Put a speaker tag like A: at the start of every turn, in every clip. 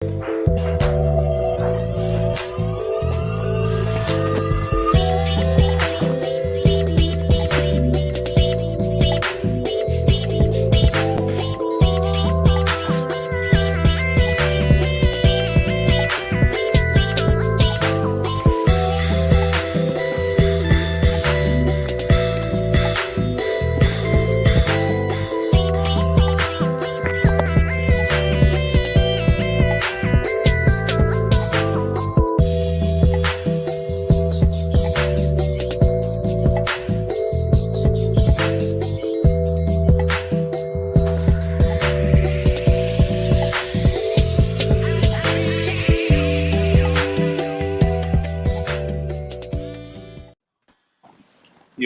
A: Yo,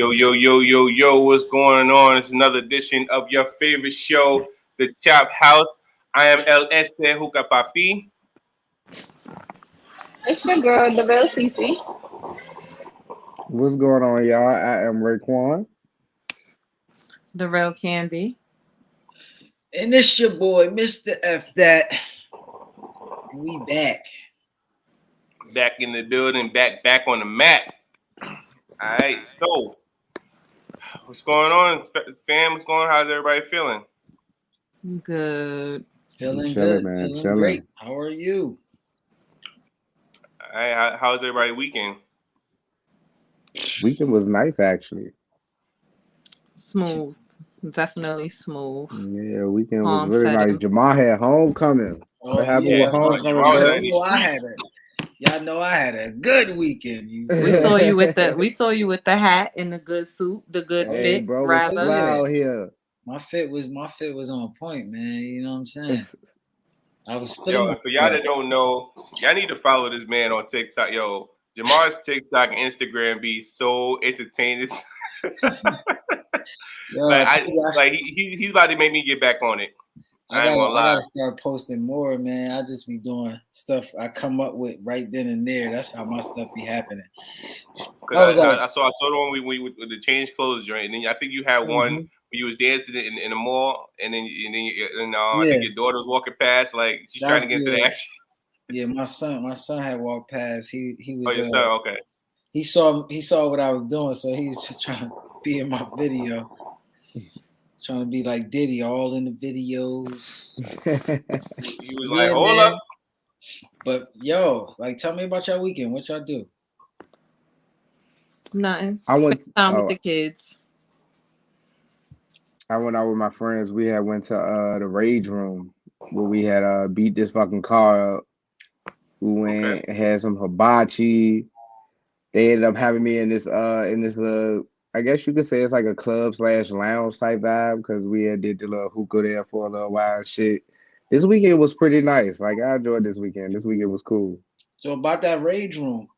A: yo, yo, yo, yo, what's going on? It's another edition of your favorite show, The Chop House. I am El Este Hookah Papi.
B: It's your girl, the real Cece.
C: What's going on, y'all? I am Raekwon.
D: The real Candy.
E: And it's your boy, Mr. F that. And we back.
A: Back in the building, back on the mat. All right, so what's going on, fam? What's going on? How's everybody feeling?
D: Good.
E: Feeling
C: Chilling,
E: good,
C: man,
E: feeling
C: chilling.
E: great. How are you?
A: All right, how's everybody weekend?
C: Weekend was nice, actually.
D: Smooth. Definitely smooth.
C: Yeah, weekend was
D: Calm
C: really nice.
D: setting.
C: Jamal had homecoming. What happened
A: yeah,
C: with
E: that's
C: homecoming,
A: Jamal
C: bro?
A: said these streets.
E: Y'all know I had a good weekend.
D: We saw you with the hat and the good suit, the good
C: Hey,
D: fit,
C: bro, it's
D: rather.
C: fly out here.
E: My fit was on point, man. You know what I'm saying? I was
A: Yo,
E: feeling
A: for y'all that don't know, y'all need to follow this man on TikTok. Yo, Jamar's TikTok and Instagram be so entertaining. He's about to make me get back on it. I ain't gonna lie.
E: I gotta start posting more, man. I just be doing stuff I come up with right then and there. That's how my stuff be happening.
A: I saw the one we with the change clothes joint, and then I think you had one where you was dancing in the mall, and then I think your daughter was walking past, like she's trying to get into the action.
E: Yeah, my son had walked past. He was.
A: Oh, your son, okay.
E: He saw what I was doing, so he was just trying to be in my video. Trying to be like Diddy, all in the videos.
A: He was like, hold up.
E: But yo, like, tell me about your weekend. What y'all do?
D: Nothing.
C: I went
D: Spend time with the kids.
C: I went out with my friends. We had went to the Rage Room where we had beat this fucking car up. We went and had some hibachi. They ended up having me in this I guess you could say it's like a club/lounge type vibe because we had did the little hookah there for a little while and shit. This weekend was pretty nice. Like I enjoyed this weekend. This weekend was cool.
E: So about that Rage Room,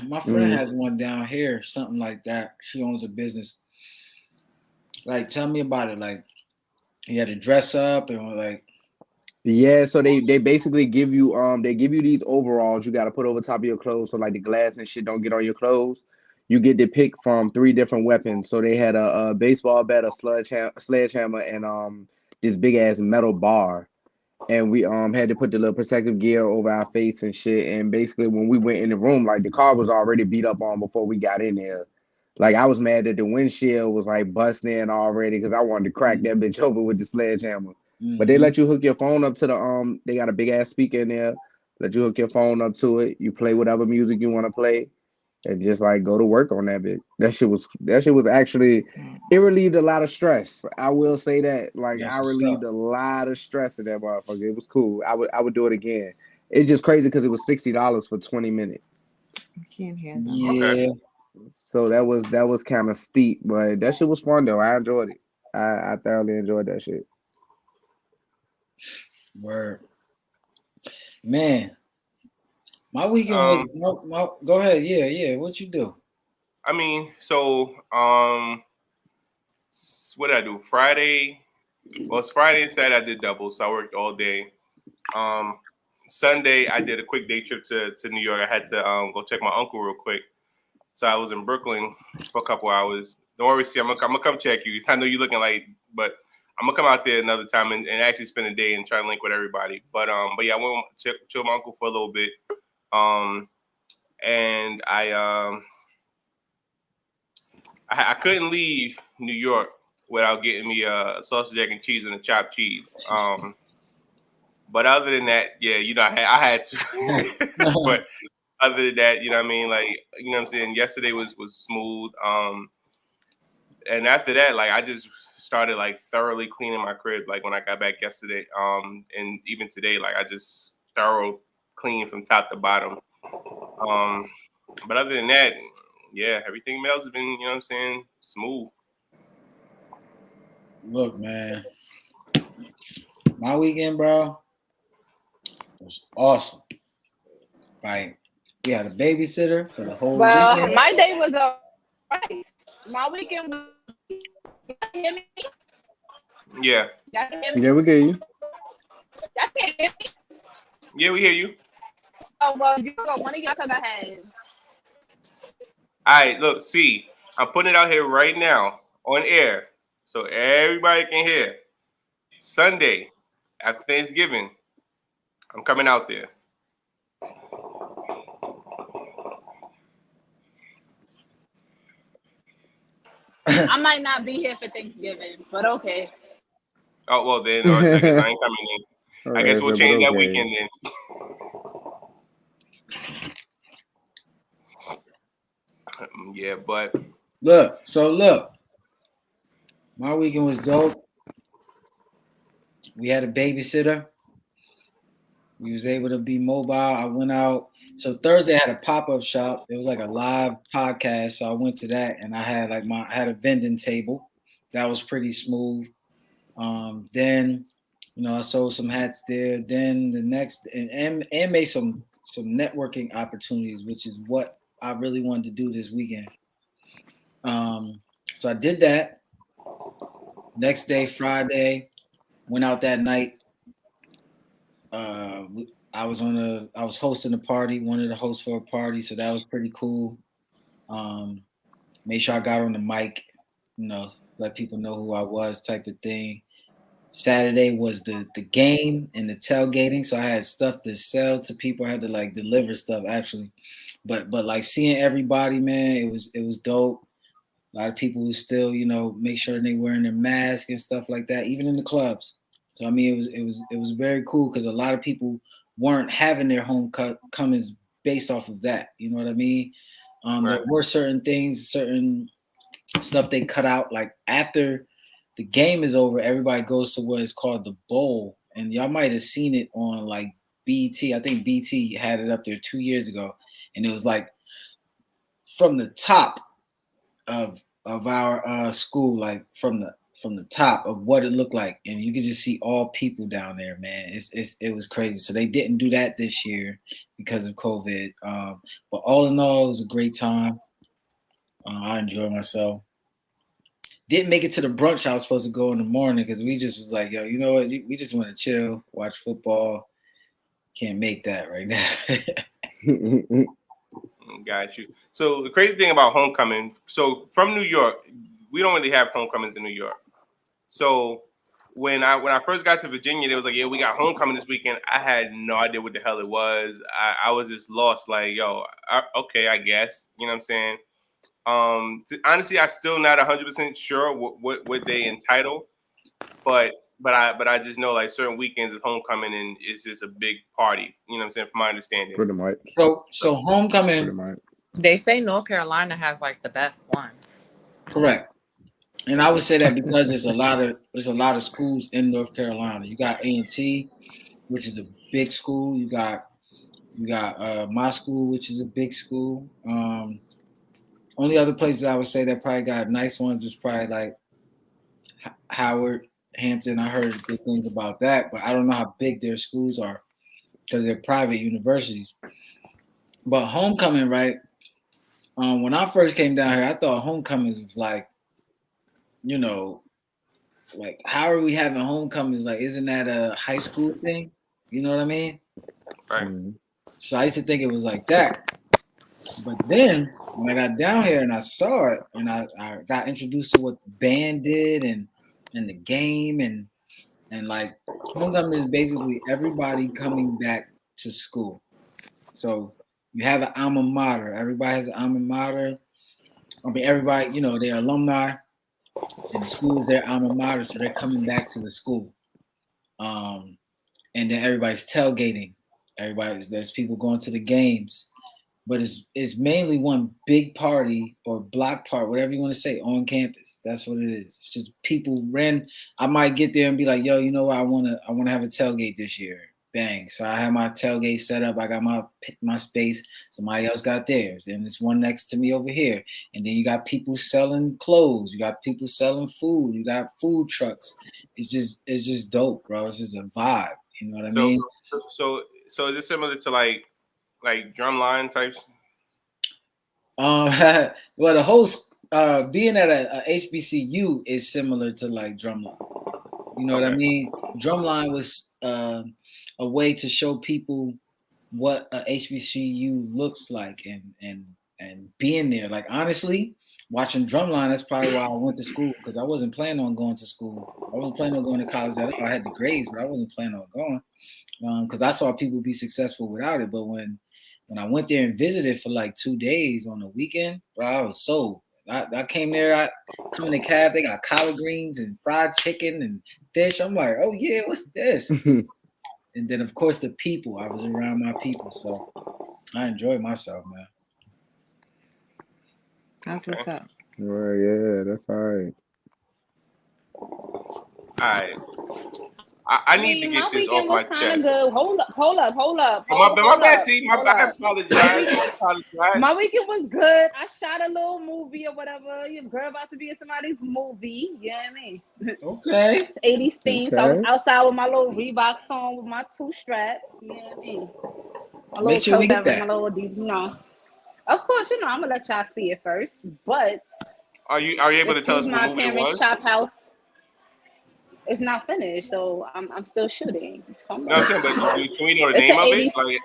E: my friend has one down here, something like that. She owns a business. Like, tell me about it. Like, you had to dress up and like.
C: Yeah, so they basically give you these overalls you got to put over top of your clothes so like the glass and shit don't get on your clothes. You get to pick from 3 different weapons. So they had a baseball bat, a sledgehammer, and this big ass metal bar. And we had to put the little protective gear over our face and shit. And basically when we went in the room, like the car was already beat up on before we got in there. Like I was mad that the windshield was like busting already because I wanted to crack that bitch over with the sledgehammer. But they let you hook your phone up to the they got a big ass speaker in there. Let you hook your phone up to it. You play whatever music you want to play. And just like go to work on that bit. That shit was actually, it relieved a lot of stress. I will say that. Like I relieved a lot of stress in that motherfucker. It was cool. I would do it again. It's just crazy because it was $60 for 20 minutes.
D: I can't hear them.
E: Yeah.
A: Okay.
C: So that was kind of steep, but that shit was fun though. I enjoyed it. I thoroughly enjoyed that shit.
E: Word. Man. My weekend was go ahead. Yeah. What you do?
A: I mean, so what did I do? Friday. Well, it's Friday and Saturday I did double, so I worked all day. Sunday I did a quick day trip to New York. I had to go check my uncle real quick. So I was in Brooklyn for a couple hours. Don't worry, see, I'm gonna come check you. I know you're looking like, but I'm gonna come out there another time and actually spend a day and try to link with everybody. But yeah, I went to chill with my uncle for a little bit. And I couldn't leave New York without getting me a sausage, egg, and cheese and a chopped cheese. But other than that, yeah, I had to. But other than that, you know what I mean? Like, you know what I'm saying? Yesterday was smooth. And after that, like, I just started like thoroughly cleaning my crib. Like when I got back yesterday, and even today, like I just thorough clean from top to bottom. But other than that, yeah, everything else has been, you know what I'm saying, smooth.
E: Look, man, my weekend, bro, was awesome. Like, we had a babysitter for the whole weekend.
B: My day was alright. My weekend was. Y'all hear me?
A: Yeah.
B: Y'all can hear me?
C: Yeah, we get you.
B: Y'all can't hear me?
A: Yeah, we hear you.
B: Oh, well, you go. One of y'all talk ahead.
A: All right, look, see, I'm putting it out here right now on air so everybody can hear. Sunday, after Thanksgiving, I'm coming out there.
B: I might not be here for Thanksgiving, but okay.
A: Oh, well, then, I guess I ain't coming in. I guess we'll change that weekend then. Yeah, but
E: look, my weekend was dope. We had a babysitter. We was able to be mobile. I went out. So Thursday I had a pop-up shop. It was like a live podcast. So I went to that and I had a vending table. That was pretty smooth. Then, I sold some hats there. Then the next and made some networking opportunities, which is what I really wanted to do this weekend. So I did that. Next day, Friday, went out that night. I was hosting a party, wanted to host for a party, so that was pretty cool. Made sure I got on the mic, let people know who I was, type of thing. Saturday was the game and the tailgating, so I had stuff to sell to people. I had to like deliver stuff actually, but like seeing everybody, man, it was dope. A lot of people who still, make sure they wearing their mask and stuff like that, even in the clubs. So I mean, it was very cool because a lot of people weren't having their homecomings based off of that. You know what I mean? Right. There were certain things, certain stuff they cut out. Like after the game is over, everybody goes to what is called the bowl, and y'all might have seen it on like BT. I think BT had it up there 2 years ago, and it was like from the top of our school, like from the top of what it looked like, and you could just see all people down there, man. It was crazy. So they didn't do that this year because of COVID. But all in all, it was a great time. I enjoyed myself. Didn't make it to the brunch I was supposed to go in the morning because we just was like, yo, you know what? We just want to chill, watch football. Can't make that right now.
A: Got you. So the crazy thing about homecoming, so from New York, we don't really have homecomings in New York. So when I first got to Virginia, they was like, yeah, we got homecoming this weekend. I had no idea what the hell it was. I was just lost, like, yo, okay, I guess. You know what I'm saying? Honestly, I'm still not 100% sure what they entitle, but I just know like certain weekends is homecoming and it's just a big party. You know what I'm saying? From my understanding.
C: Pretty much.
E: So homecoming.
D: They say North Carolina has like the best one.
E: Correct. And I would say that because there's a lot of schools in North Carolina. You got A&T, which is a big school. You got my school, which is a big school. Only other places I would say that probably got nice ones is probably like Howard, Hampton. I heard good things about that, but I don't know how big their schools are because they're private universities. But homecoming, right? When I first came down here, I thought homecoming was like, like how are we having homecomings? Like, isn't that a high school thing? You know what I mean?
A: Right.
E: So I used to think it was like that. But then when I got down here and I saw it and I got introduced to what the band did and and the game and like homecoming is basically everybody coming back to school. So you have an alma mater. Everybody has an alma mater. I mean, everybody, you know, they're alumni, and the school is their alma mater, so they're coming back to the school. And then everybody's tailgating. There's people going to the games, but it's mainly one big party or block party, whatever you want to say, on campus. That's what it is. It's just people I might get there and be like, yo, you know what? I wanna have a tailgate this year. Bang. So I have my tailgate set up. I got my space. Somebody else got theirs. And there's one next to me over here. And then you got people selling clothes. You got people selling food. You got food trucks. It's just dope, bro. It's just a vibe. You know what I mean?
A: So is it similar to like drumline types?
E: Well, the whole being at a HBCU is similar to like drumline. You know what I mean? Drumline was a way to show people what a HBCU looks like and being there. Like honestly, watching drumline, that's probably why I went to school, because I wasn't planning on going to school. I wasn't planning on going to college at all. I had the grades, but I wasn't planning on going because I saw people be successful without it. But when I went there and visited for like 2 days on the weekend, bro, I was sold. I came there, I come in the cab, they got collard greens and fried chicken and fish. I'm like, oh yeah, what's this? And then of course the people. I was around my people, so I enjoyed myself, man.
D: That's what's up.
C: Well, yeah, that's all right.
A: All right. I need to get this off my chest.
B: Good. Hold up.
A: My bad, see, I apologize.
B: My weekend was good. I shot a little movie or whatever. Your girl about to be in somebody's movie. You know what I mean?
E: Okay.
B: It's 80s theme. Okay. So I was outside with my little Reebok on with my 2 straps. You know what I mean? My
E: Make sure we get that.
B: My little, you know. Of course, you know, I'm gonna let y'all see it first. But
A: are you able to tell us what movie it was?
B: Chop House. It's not finished, so I'm still shooting.
A: No, I'm saying, but can we know the name of it? Like,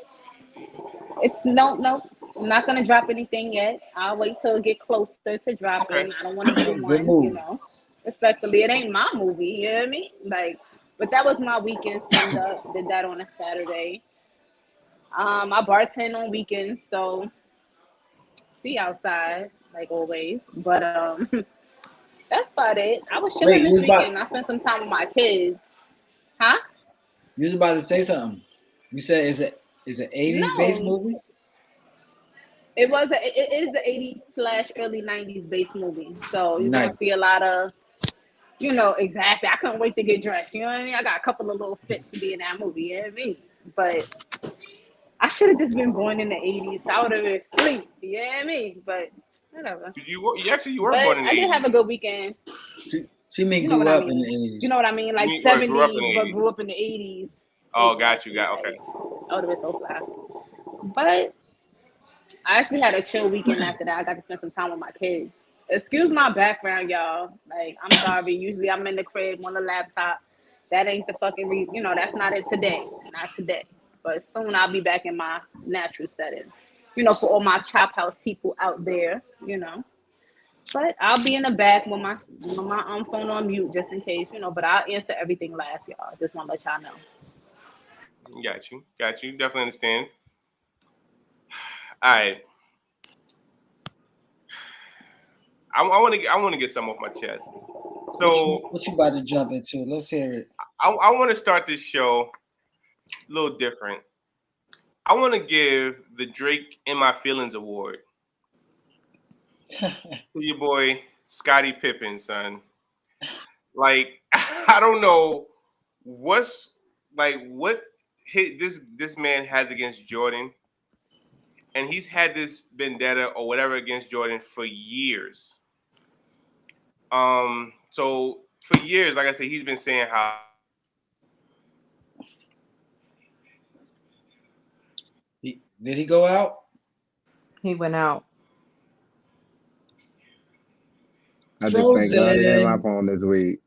B: it's no. I'm not gonna drop anything yet. I'll wait till it get closer to dropping. Okay. I don't want to do one, you know. Respectfully, it ain't my movie. You know what I mean? Like, but that was my weekend stand up. Did that on a Saturday. I bartend on weekends, so see outside like always. But that's about it. I was chilling this weekend. I spent some time with my kids. Huh?
E: You was about to say something. You said is it 80s based movie?
B: It is the 80s / early 90s based movie. So you're gonna see a lot of, you know, exactly. I couldn't wait to get dressed. You know what I mean? I got a couple of little fits to be in that movie. You know what I mean? But I should have just been born in the 80s. I would have been free. You know what I mean? But whatever.
A: You were born in the 80s.
B: I did have a good weekend.
E: She grew up in the 80s.
B: You know what I mean? Like 70s, but grew up in the 80s.
A: Oh, got you. Okay.
B: I would have been so fly. But I actually had a chill weekend after that. I got to spend some time with my kids. Excuse my background, y'all. Like, I'm sorry. Usually I'm in the crib on the laptop. That ain't the fucking reason. You know, that's not it today. Not today. But soon I'll be back in my natural setting. You know, for all my Chop House people out there, you know. But I'll be in the back with my phone on mute just in case, you know. But I'll answer everything last, y'all. Just want to let y'all know.
A: Got you. Definitely understand. All right. I want to get some off my chest. So
E: what you about to jump into? Let's hear it.
A: I want to start this show a little different. I want to give the Drake In My Feelings Award to your boy Scottie Pippen, son. Like, I don't know what hit this man has against Jordan, and he's had this vendetta or whatever against Jordan for years. So for years, like I said, he's been saying how
E: did he go out?
D: He went out.
C: I just thank God I had my phone this week.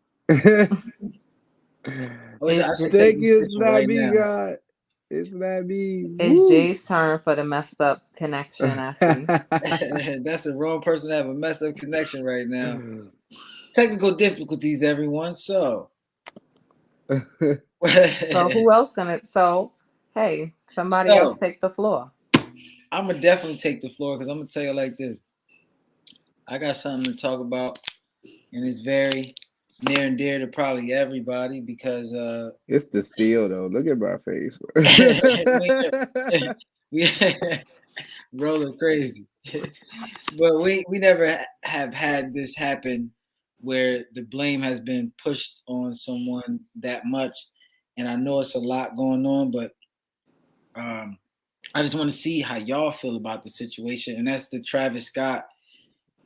C: It's not me, God. It's not me.
D: It's Jay's turn for the messed up connection. I see.
E: That's the wrong person to have a messed up connection right now. technical difficulties, everyone. So,
D: So who else gonna? So hey, somebody else take the floor.
E: I'm gonna definitely take the floor because I'm gonna tell you like this. I got something to talk about, and it's very near and dear to probably everybody because
C: it's the steel though. Look at my face.
E: we rolling crazy. But we never have had this happen where the blame has been pushed on someone that much. And I know it's a lot going on, but I just want to see how y'all feel about the situation. And that's the Travis Scott,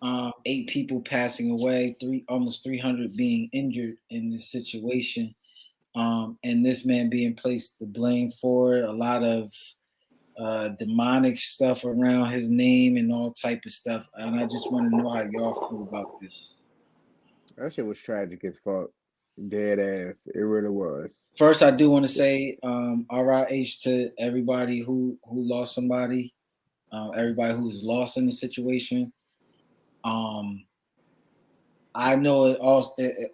E: 8 people passing away, almost 300 being injured in this situation. And this man being placed the blame for it. A lot of demonic stuff around his name and all type of stuff. And I just want to know how y'all feel about this.
C: That shit was tragic as fuck. Dead ass. It really was.
E: First, I do want to say RIH to everybody who lost somebody, everybody who's lost in the situation. I know it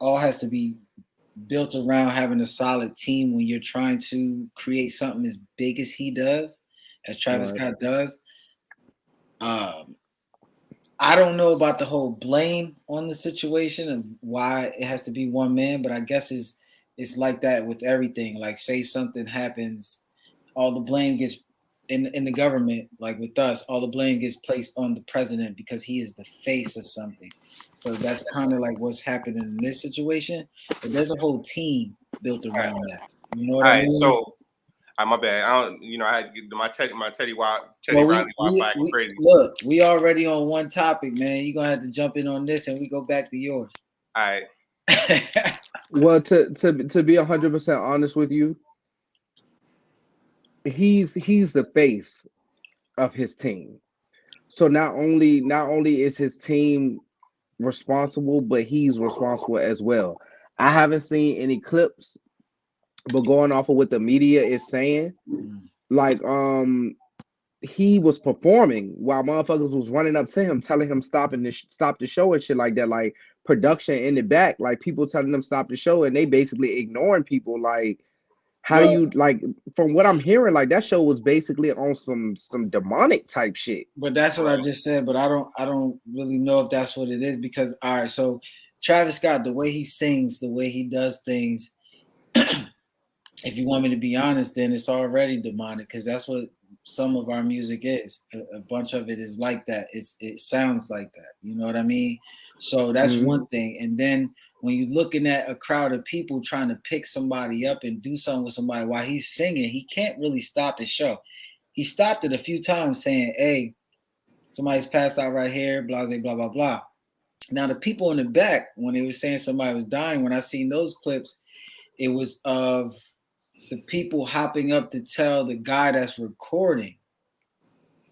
E: all has to be built around having a solid team when you're trying to create something as big as he does, as Travis Scott does. I don't know about the whole blame on the situation and why it has to be one man, but I guess it's like that with everything. Like, say something happens, all the blame gets in the government, like with us, all the blame gets placed on the president because he is the face of something. So that's kind of like what's happening in this situation. But there's a whole team built around that. You know what I mean?
A: So, my bad. I don't. I had my Teddy Riley Wi-Fi crazy.
E: Look, we already on one topic, man. You're gonna have to jump in on this, and we go back to yours.
A: All right.
C: Well, to be 100% honest with you, he's the face of his team. So not only is his team responsible, but he's responsible as well. I haven't seen any clips, but going off of what the media is saying, like he was performing while motherfuckers was running up to him, telling him stop the show and shit like that. Like production in the back, like people telling them stop the show, and they basically ignoring people. Like, how do you, like, from what I'm hearing, like that show was basically on some demonic type shit.
E: But that's what I just said. But I don't really know if that's what it is because all right, so Travis Scott, the way he sings, the way he does things. If you want me to be honest, then it's already demonic because that's what some of our music is. A bunch of it is like that. It sounds like that. You know what I mean? So that's one thing. And then when you're looking at a crowd of people trying to pick somebody up and do something with somebody while he's singing, he can't really stop his show. He stopped it a few times saying, hey, somebody's passed out right here, blah, blah, blah, blah, blah. Now, the people in the back, when they were saying somebody was dying, when I seen those clips, it was of the people hopping up to tell the guy that's recording.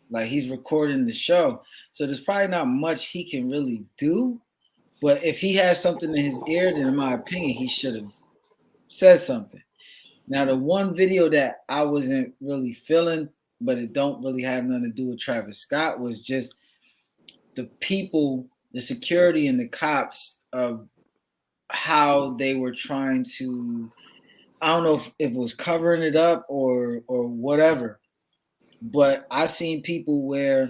E: Like, he's recording the show. So there's probably not much he can really do. But if he has something in his ear, then in my opinion, he should have said something. Now, the one video that I wasn't really feeling, but it don't really have nothing to do with Travis Scott, was just the people, the security and the cops of how they were trying to, I don't know if it was covering it up or whatever, but I seen people where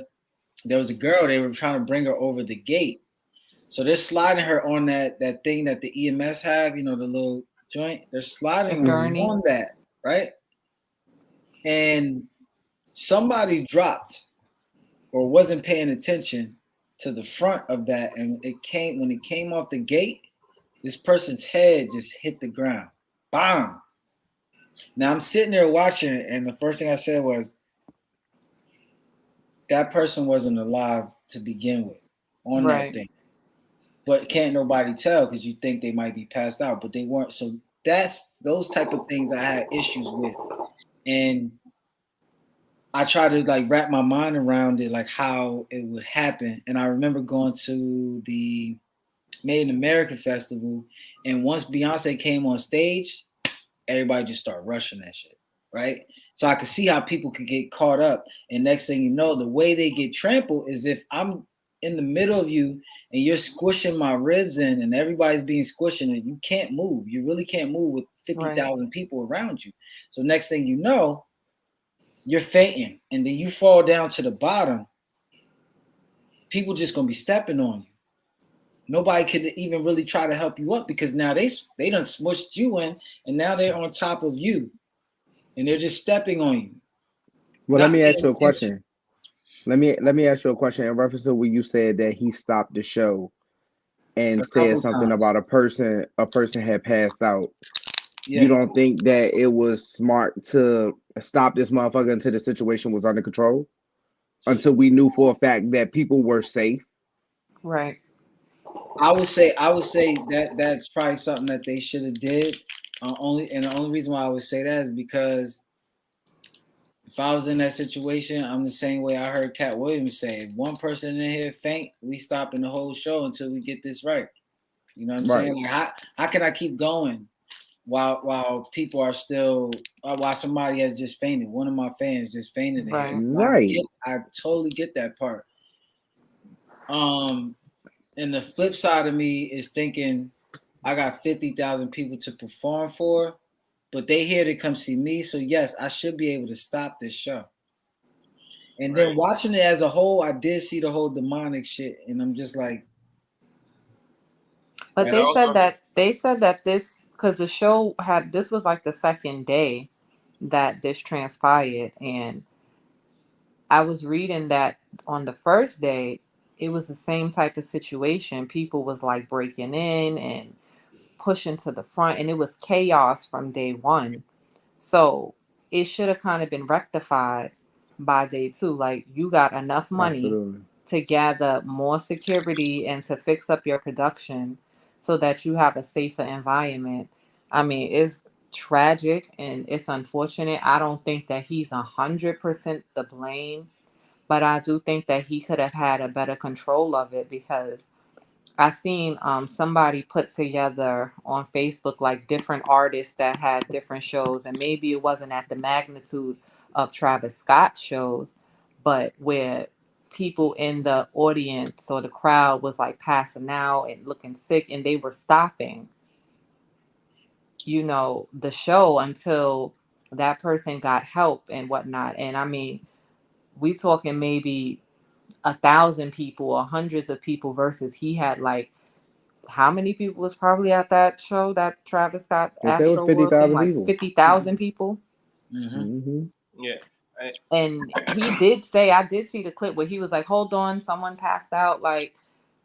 E: there was a girl, they were trying to bring her over the gate. So they're sliding her on that thing that the EMS have, the little joint. They're sliding her on that, right? And somebody dropped or wasn't paying attention to the front of that. And when it came off the gate, this person's head just hit the ground. Bam! Now I'm sitting there watching it, and the first thing I said was, that person wasn't alive to begin with on that thing. But can't nobody tell because you think they might be passed out, but they weren't. So that's those type of things I had issues with. And I try to like wrap my mind around it, like how it would happen. And I remember going to the Made in America festival, and once Beyonce came on stage, everybody just started rushing that shit, right? So I could see how people could get caught up. And next thing you know, the way they get trampled is if I'm in the middle of you and you're squishing my ribs in and everybody's being squished and you can't move. You really can't move with 50,000 people around you. So next thing you know, you're fainting and then you fall down to the bottom. People just gonna be stepping on you. Nobody could even really try to help you up because now they done smushed you in and now they're on top of you and they're just stepping on you.
C: Well, let me ask you a question. Let me ask you a question in reference to when you said that he stopped the show and said something about a person had passed out. Yeah. You don't think that it was smart to stop this motherfucker until the situation was under control? Until we knew for a fact that people were safe?
D: Right.
E: I would say that that's probably something that they should have did. The only reason why I would say that is because if I was in that situation, I'm the same way I heard Cat Williams say. If one person in here faint, we stopping the whole show until we get this right. You know what I'm saying? Like, how can I keep going while people are still while somebody has just fainted? One of my fans just fainted.
C: Right.
E: I totally get that part. And the flip side of me is thinking I got 50,000 people to perform for, but they here to come see me. So yes, I should be able to stop this show. And then watching it as a whole, I did see the whole demonic shit, and I'm just like.
D: But they said that this, because the show this was like the second day that this transpired, and I was reading that on the first day, it was the same type of situation. People was like breaking in and pushing to the front, and it was chaos from day one. So it should have kind of been rectified by day two. Like, you got enough money to gather more security and to fix up your production so that you have a safer environment. I mean, it's tragic and it's unfortunate. I don't think that he's 100% to blame, but I do think that he could have had a better control of it, because I seen somebody put together on Facebook like different artists that had different shows, and maybe it wasn't at the magnitude of Travis Scott's shows, but where people in the audience or the crowd was like passing out and looking sick, and they were stopping, the show until that person got help and whatnot. And I mean, we talking maybe 1,000 people or hundreds of people versus he had like, how many people was probably at that show, that Travis Scott Astro World thing? Like 50,000 people.
A: Mm-hmm. Yeah.
D: And he did say, I did see the clip where he was like, hold on, someone passed out. Like,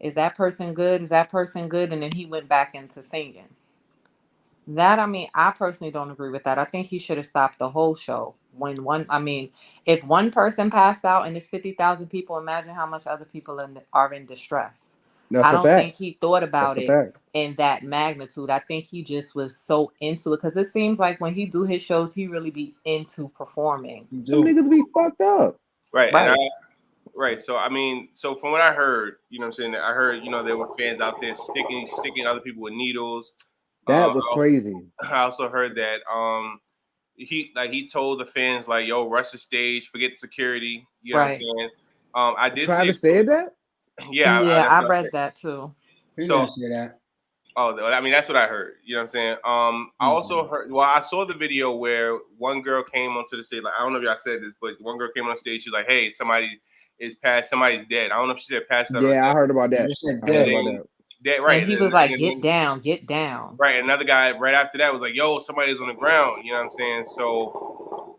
D: is that person good? Is that person good? And then he went back into singing. That, I mean, I personally don't agree with that. I think he should have stopped the whole show. If one person passed out and there's 50,000 people, imagine how much other people are in distress. I don't think he thought about it in that magnitude. I think he just was so into it, because it seems like when he do his shows, he really be into performing.
C: Some niggas be fucked up.
A: Right. Right. So, I mean, from what I heard, you know what I'm saying? I heard, there were fans out there sticking other people with needles.
C: That was crazy.
A: I also heard that he told the fans, like, yo, rush the stage, forget security. You know what I'm saying? I did
C: Travis said that?
A: Yeah,
D: I read that too.
E: He didn't say that.
A: Oh, I mean, that's what I heard. You know what I'm saying? I also heard. Well, I saw the video where one girl came onto the stage. Like, I don't know if y'all said this, but one girl came on stage. She's like, "Hey, somebody's dead." I don't know if she said passed out.
C: Yeah, I heard about that.
A: Dead, right?
D: And he was like, "Get down."
A: Right. Another guy right after that was like, "Yo, somebody's on the ground." You know what I'm saying? So,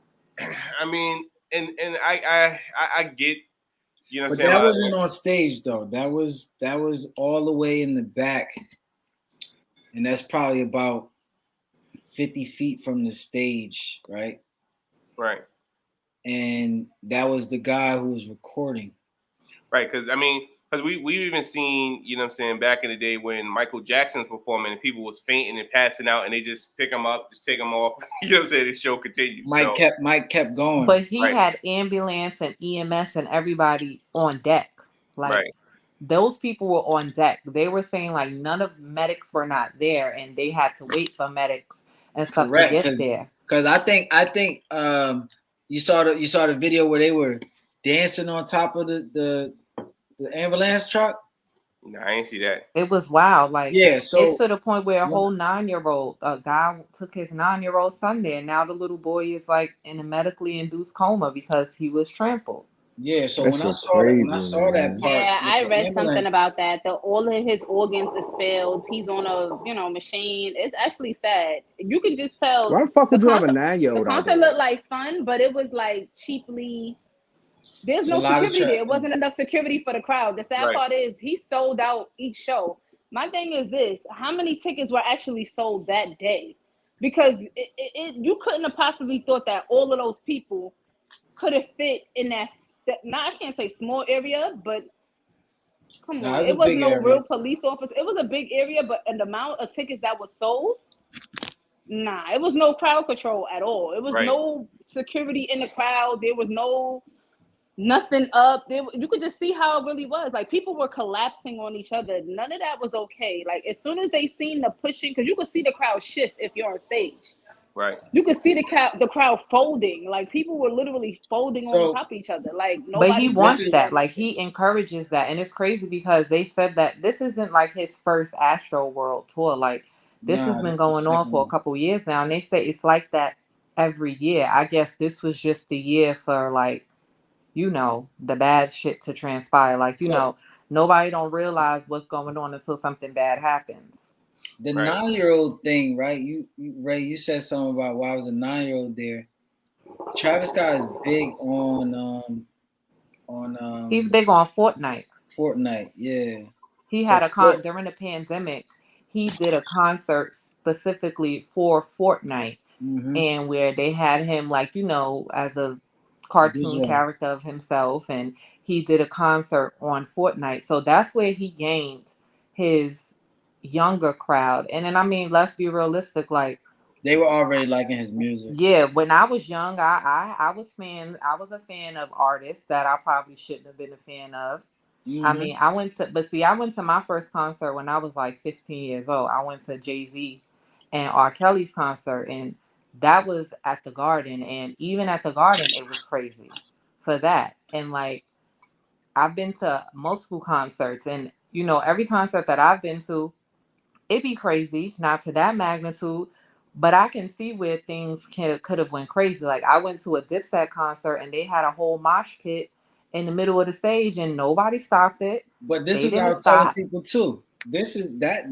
A: I mean, and I get. You know what I'm saying?
E: That wasn't on stage though. That was all the way in the back, and that's probably about 50 feet from the stage, right?
A: Right.
E: And that was the guy who was recording.
A: Right, because we've even seen, you know what I'm saying, back in the day when Michael Jackson was performing and people was fainting and passing out, and they just pick them up, just take them off. You know what I'm saying? The show continues.
E: Mike kept going.
D: But he had ambulance and EMS and everybody on deck. Like, those people were on deck. They were saying like none of medics were not there, and they had to wait for medics and stuff to get there.
E: Because I think you saw the video where they were dancing on top of the the ambulance truck.
A: No, I ain't see that.
D: It was wild. Like,
E: yeah, so
D: it's to the point where a whole 9-year-old, a guy took his 9-year-old son there, and now the little boy is like in a medically induced coma because he was trampled.
E: Yeah, so
C: That
E: when I
C: shit
E: saw that, when I
C: crazy,
E: saw that
C: man.
E: part,
B: Yeah,
E: with
B: I
E: the
B: read
E: ambulance,
B: something about that. All of his organs is failed. He's on a machine. It's actually sad. You could just tell
C: Why the fuck
B: the
C: would you have a
B: concert. The
C: 9-year-old out
B: concert
C: there?
B: looked like fun, but it was like cheaply. There's
E: it's a
B: no
E: lot of
B: security there. It wasn't enough security for the crowd. The sad
A: Right.
B: part is he sold out each show. My thing is this: how many tickets were actually sold that day? Because you couldn't have possibly thought that all of those people could have fit in that. Not I can't say small area, but come
E: Nah,
B: on,
E: it's a
B: it was
E: big
B: no
E: area.
B: real police office. It was a big area, but the amount of tickets that was sold, nah, it was no crowd control at all. It was
A: Right.
B: no security in the crowd. There was nothing up there. You could just see how it really was. Like, people were collapsing on each other. None of that was okay. Like, as soon as they seen the pushing, because you could see the crowd shift if you're on stage.
A: Right.
B: You could see the crowd folding. Like, people were literally folding on top of each other. Like,
D: But he
B: nobody
D: wants that.
B: sharing
D: Like,
B: nothing.
D: he encourages that. And it's crazy because they said that this isn't like his first Astro World tour. Like, this has
E: Nah,
D: been
E: this is the
D: going on
E: second
D: for a
E: one.
D: couple years now. And they say it's like that every year. I guess this was just the year for, like, the bad shit to transpire. Like,
E: So
D: nobody don't realize what's going on until something bad happens.
E: the
A: Right.
E: 9-year-old thing, right? Ray, you said something about why was a 9-year-old there. Travis Scott is big on
D: He's big on Fortnite.
E: Fortnite, yeah.
D: He
E: So
D: had during the pandemic, he did a concert specifically for Fortnite. And where they had him, like, as a cartoon
E: DJ.
D: character of himself, and he did a concert on Fortnite. So that's where he gained his younger crowd. And then, I mean, let's be realistic, like,
E: They were already liking his music.
D: yeah, when I was young, I was a fan of artists that I probably shouldn't have been a fan of. I mean, I went to my first concert when I was like 15 years old. I went to Jay-Z and R. Kelly's concert, and that was at the Garden. And even at the Garden, it was crazy for that. And like, I've been to multiple concerts, and every concert that I've been to, it'd be crazy, not to that magnitude, but I can see where things could have went crazy. Like, I went to a Dipset concert, and they had a whole mosh pit in the middle of the stage, and nobody stopped it.
E: But this
D: They
E: is what I
D: didn't
E: was telling
D: stop.
E: people too. This is that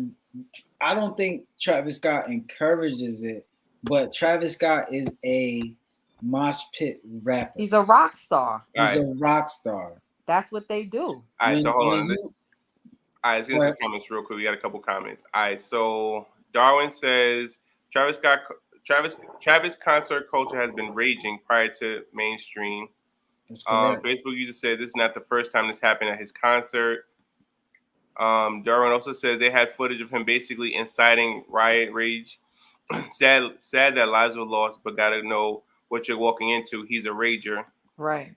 E: I don't think Travis Scott encourages it, but Travis Scott is a mosh pit rapper.
D: He's a rock star.
E: He's a rock star.
D: That's what they do.
A: All right, so hold on. All right, let's get
E: Go
A: into
E: ahead.
A: comments real quick. We got a couple comments. All right, so Darwin says Travis concert culture has been raging prior to mainstream.
E: That's correct.
A: Facebook user said this is not the first time this happened at his concert. Darwin also said they had footage of him basically inciting riot rage. sad that lives were lost, but gotta know what you're walking into. He's a rager.
D: Right.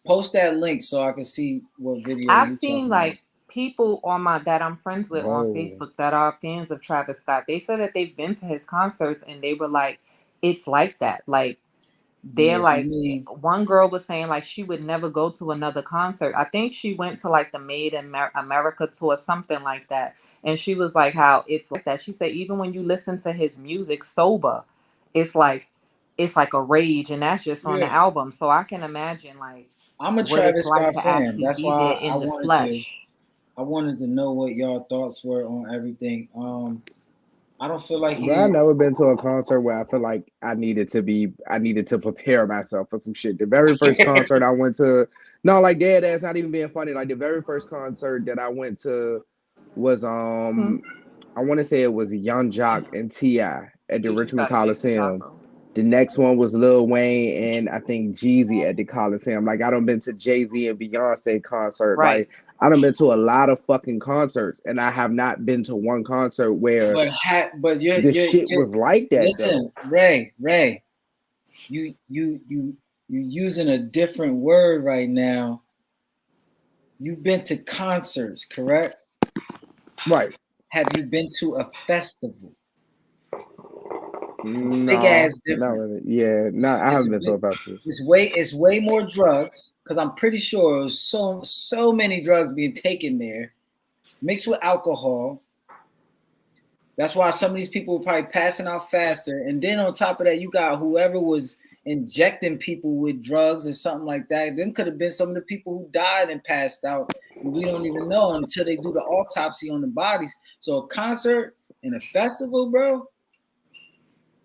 E: Post that link so I can see what video.
D: I've seen like people that I'm friends with on Facebook that are fans of Travis Scott. They said that they've been to his concerts and they were like, it's like that. Like, they're one girl was saying like she would never go to another concert. I think she went to like the Made in America tour, something like that. And she was like, how it's like that. She said, even when you listen to his music sober, it's like a rage, and that's just on the album. So I can imagine like
E: I'm a
D: what it's
E: Travis
D: like
E: Scott
D: to
E: fan.
D: actually
E: That's
D: be
E: why
D: there in the flesh.
E: I wanted to know what y'all thoughts were on everything. I don't feel like
C: I've never been to a concert where I feel like I needed to prepare myself for some shit. The very first concert I went to, no, like dead ass, not even being funny. Like the very first concert that I went to was I want to say it was Young Jock and T.I. at the Richmond Coliseum. The next one was Lil Wayne and I think Jeezy at the Coliseum. Like I done been to Jay-Z and Beyonce concert.
D: Right.
C: Like I done been to a lot of fucking concerts, and I have not been to one concert where the shit was like that.
E: Listen, though. Ray, you using a different word right now. You've been to concerts, correct?
C: Right.
E: Have you been to a festival? Big ass difference.
C: Not really. Yeah, I haven't been so about this.
E: It's way more drugs because I'm pretty sure it was so many drugs being taken there, mixed with alcohol. That's why some of these people were probably passing out faster. And then on top of that, you got whoever was injecting people with drugs or something like that. Them could have been some of the people who died and passed out. And we don't even know until they do the autopsy on the bodies. So a concert and a festival, bro.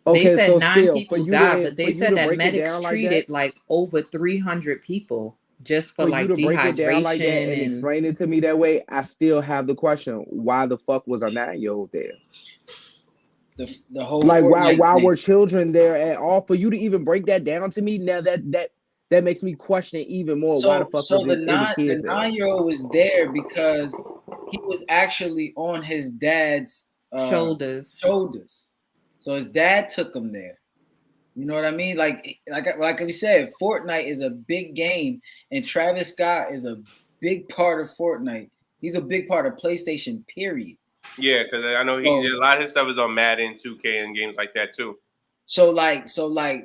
D: Okay, they said so 9 people died, but they said that medics treated like over 300 people just for like dehydration. Break it down like that
C: and explain it to me that way. I still have the question: why the fuck was a 9-year-old there?
E: The whole
C: like why were children there at all? For you to even break that down to me, now that makes me question even more. Why the fuck was
E: the 9-year-old was there because he was actually on his dad's shoulders. So his dad took him there. You know what I mean? Like we said, Fortnite is a big game, and Travis Scott is a big part of Fortnite. He's a big part of PlayStation, period.
A: Yeah, because I know a lot of his stuff is on Madden, 2K, and games like that too.
E: So like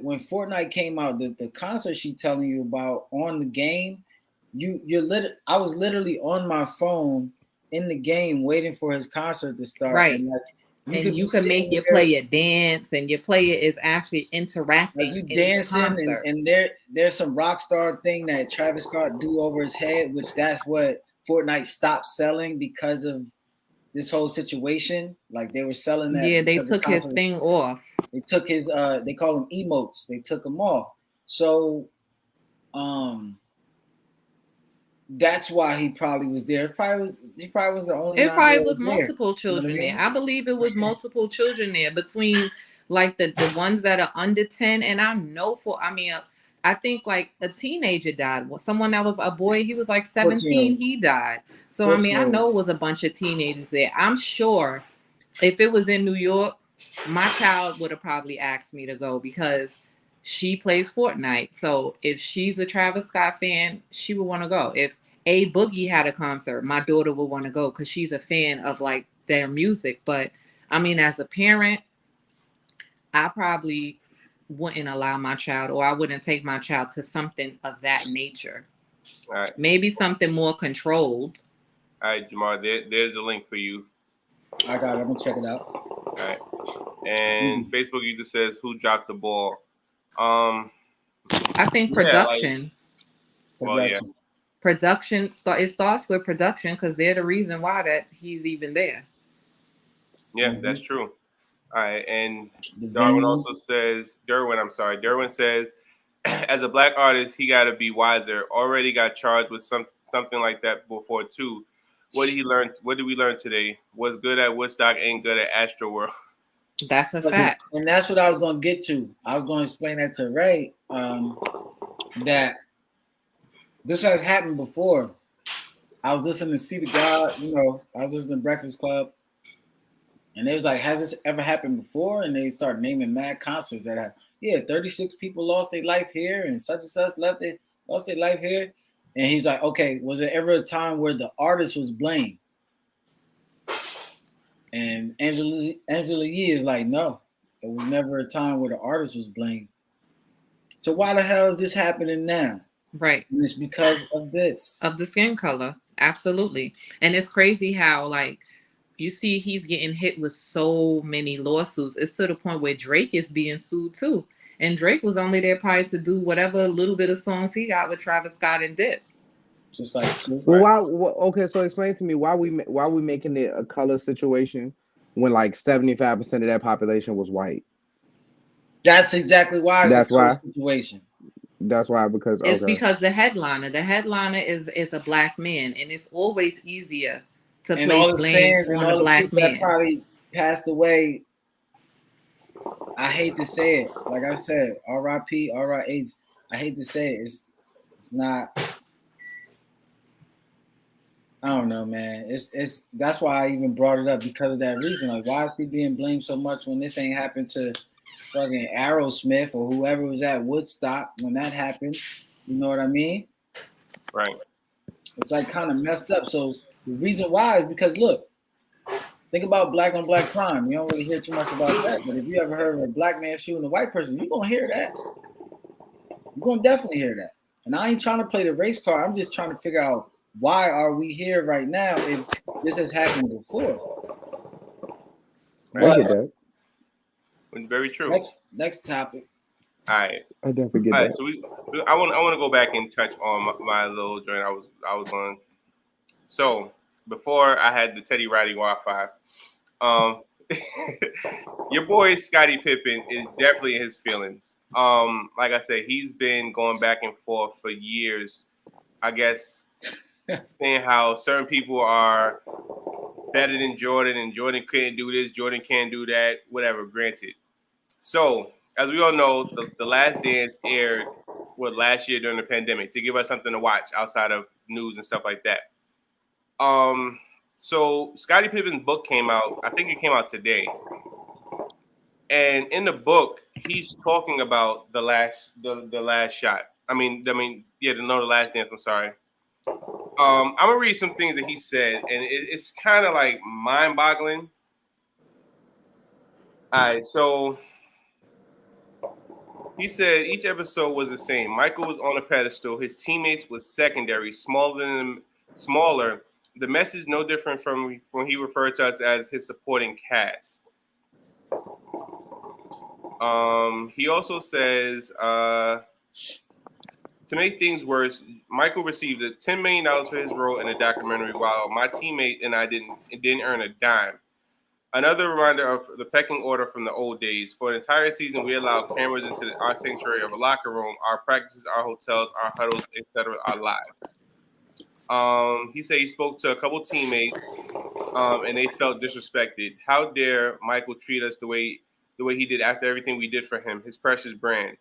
E: when Fortnite came out, the concert she's telling you about on the game, I was literally on my phone in the game waiting for his concert to start.
D: Right. And you can make your player dance, and your player is actually interacting.
E: Like you dancing, and there's some rock star thing that Travis Scott do over his head, which that's what Fortnite stopped selling because of this whole situation. Like they were selling that.
D: Yeah, they took his thing off.
E: They took his they call them emotes. They took them off. So that's why he probably was there. He probably was the only.
D: It probably was multiple children there. I believe it was multiple children there between like the ones that are under 10. And I think like a teenager died. Someone that was a boy, he was like 17, he died. So I know it was a bunch of teenagers there. I'm sure if it was in New York, my child would have probably asked me to go because she plays Fortnite. So if she's a Travis Scott fan, she would want to go. If A Boogie had a concert, my daughter would want to go because she's a fan of like their music. But I mean, as a parent, I probably wouldn't allow my child, or I wouldn't take my child to something of that nature.
A: All right.
D: Maybe something more controlled.
A: All right, Jamar, there's a link for you.
E: I got it. I'm gonna check it out.
A: All right. And Facebook user says, "Who dropped the ball?"
D: I think production. Production. It starts with production because they're the reason why that he's even there.
A: Yeah, that's true. All right, and Derwin says, as a black artist, he got to be wiser. Already got charged with something like that before too. What did he learn? What did we learn today? What's good at Woodstock ain't good at Astroworld.
D: That's a fact.
E: And that's what I was going to get to. I was going to explain that to Ray, that this has happened before. I was listening to See the God, I was listening to Breakfast Club, and they was like, has this ever happened before? And they start naming mad concerts that have, 36 people lost their life here, and such lost their life here. And he's like, okay, was there ever a time where the artist was blamed? And Angela Yee is like, no, there was never a time where the artist was blamed. So why the hell is this happening now?
D: Right.
E: And it's because of this.
D: Of the skin color. Absolutely. And it's crazy how, like, you see he's getting hit with so many lawsuits. It's to the point where Drake is being sued too. And Drake was only there probably to do whatever little bit of songs he got with Travis Scott and Dip.
E: Just like,
C: okay, so explain to me why we making it a color situation when like 75% of that population was white.
E: That's exactly why. That's why situation.
C: That's why, because
D: it's because the headliner is a black man, and it's always easier to place blame on a black man.
E: That probably passed away. I hate to say it, like I said, R.I.P. R.I.H. I hate to say it. It's not. I don't know, man. It's that's why I even brought it up, because of that reason. Like, why is he being blamed so much when this ain't happened to fucking Aerosmith or whoever was at Woodstock when that happened? You know what I mean?
A: Right.
E: It's like kind of messed up. So the reason why is because look, Think about black on black crime. You don't really hear too much about that. But if you ever heard of a black man shooting a white person, you're gonna hear that. You're gonna definitely hear that. And I ain't trying to play the race card. I'm just trying to figure out why are we here right now if this has happened before.
C: I get that.
A: Very true.
E: Next topic.
A: All right.
C: I definitely get that.
A: So I want to go back and touch on my little joint I was on. So before I had the Teddy Riley Wi-Fi, your boy Scottie Pippen is definitely in his feelings. Like I said, he's been going back and forth for years. I guess saying how certain people are better than Jordan, and Jordan couldn't do this, Jordan can't do that, whatever. Granted. So, as we all know, the Last Dance aired last year during the pandemic to give us something to watch outside of news and stuff like that. So Scottie Pippen's book came out. I think it came out today. And in the book, he's talking about the last shot. The Last Dance. I'm sorry. I'm gonna read some things that he said, and it's kind of like mind-boggling. All right, so he said each episode was the same. Michael was on a pedestal. His teammates was secondary, smaller. The message no different from when he referred to us as his supporting cast. He also says, to make things worse, Michael received $10 million for his role in the documentary, while my teammate and I didn't earn a dime. Another reminder of the pecking order from the old days. For an entire season, we allowed cameras into our sanctuary of a locker room, our practices, our hotels, our huddles, etc., our lives. He said he spoke to a couple teammates, and they felt disrespected. How dare Michael treat us the way he did after everything we did for him, his precious brand.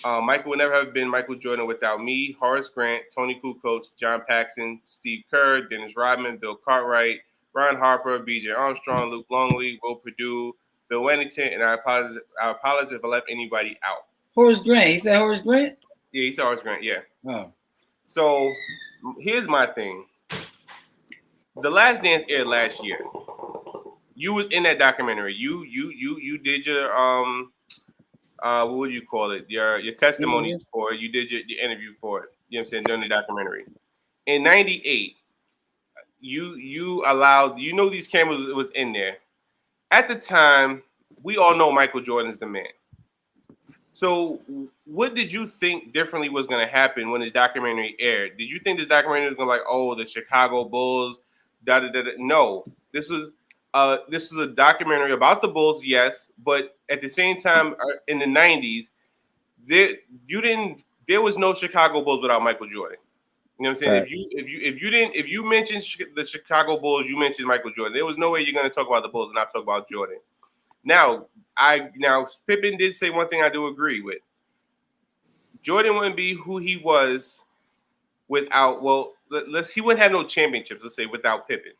A: Michael would never have been Michael Jordan without me, Horace Grant, Tony Kukoc, John Paxson, Steve Kerr, Dennis Rodman, Bill Cartwright, Ron Harper, B.J. Armstrong, Luke Longley, Will Perdue, Bill Wennington, and I apologize if I left anybody out.
E: Horace Grant. He said Horace Grant?
A: Yeah, he said Horace Grant, yeah.
E: Oh.
A: So here's my thing. The Last Dance aired last year. You was in that documentary. You did your what would you call it? Your testimony for it. You did your interview for it. You know what I'm saying? During the documentary. In 98, you allowed, these cameras was in there. At the time, we all know Michael Jordan's the man. So what did you think differently was going to happen when this documentary aired? Did you think this documentary was going to be like, oh, the Chicago Bulls, da-da-da-da? No. This was a documentary about the Bulls, yes, but at the same time, in the 90s, there was no Chicago Bulls without Michael Jordan. You know what I'm saying? Right. If you mentioned the Chicago Bulls, you mentioned Michael Jordan. There was no way you're going to talk about the Bulls and not talk about Jordan. Now Pippen did say one thing I do agree with. Jordan wouldn't be who he was without, he wouldn't have no championships, let's say, without Pippen.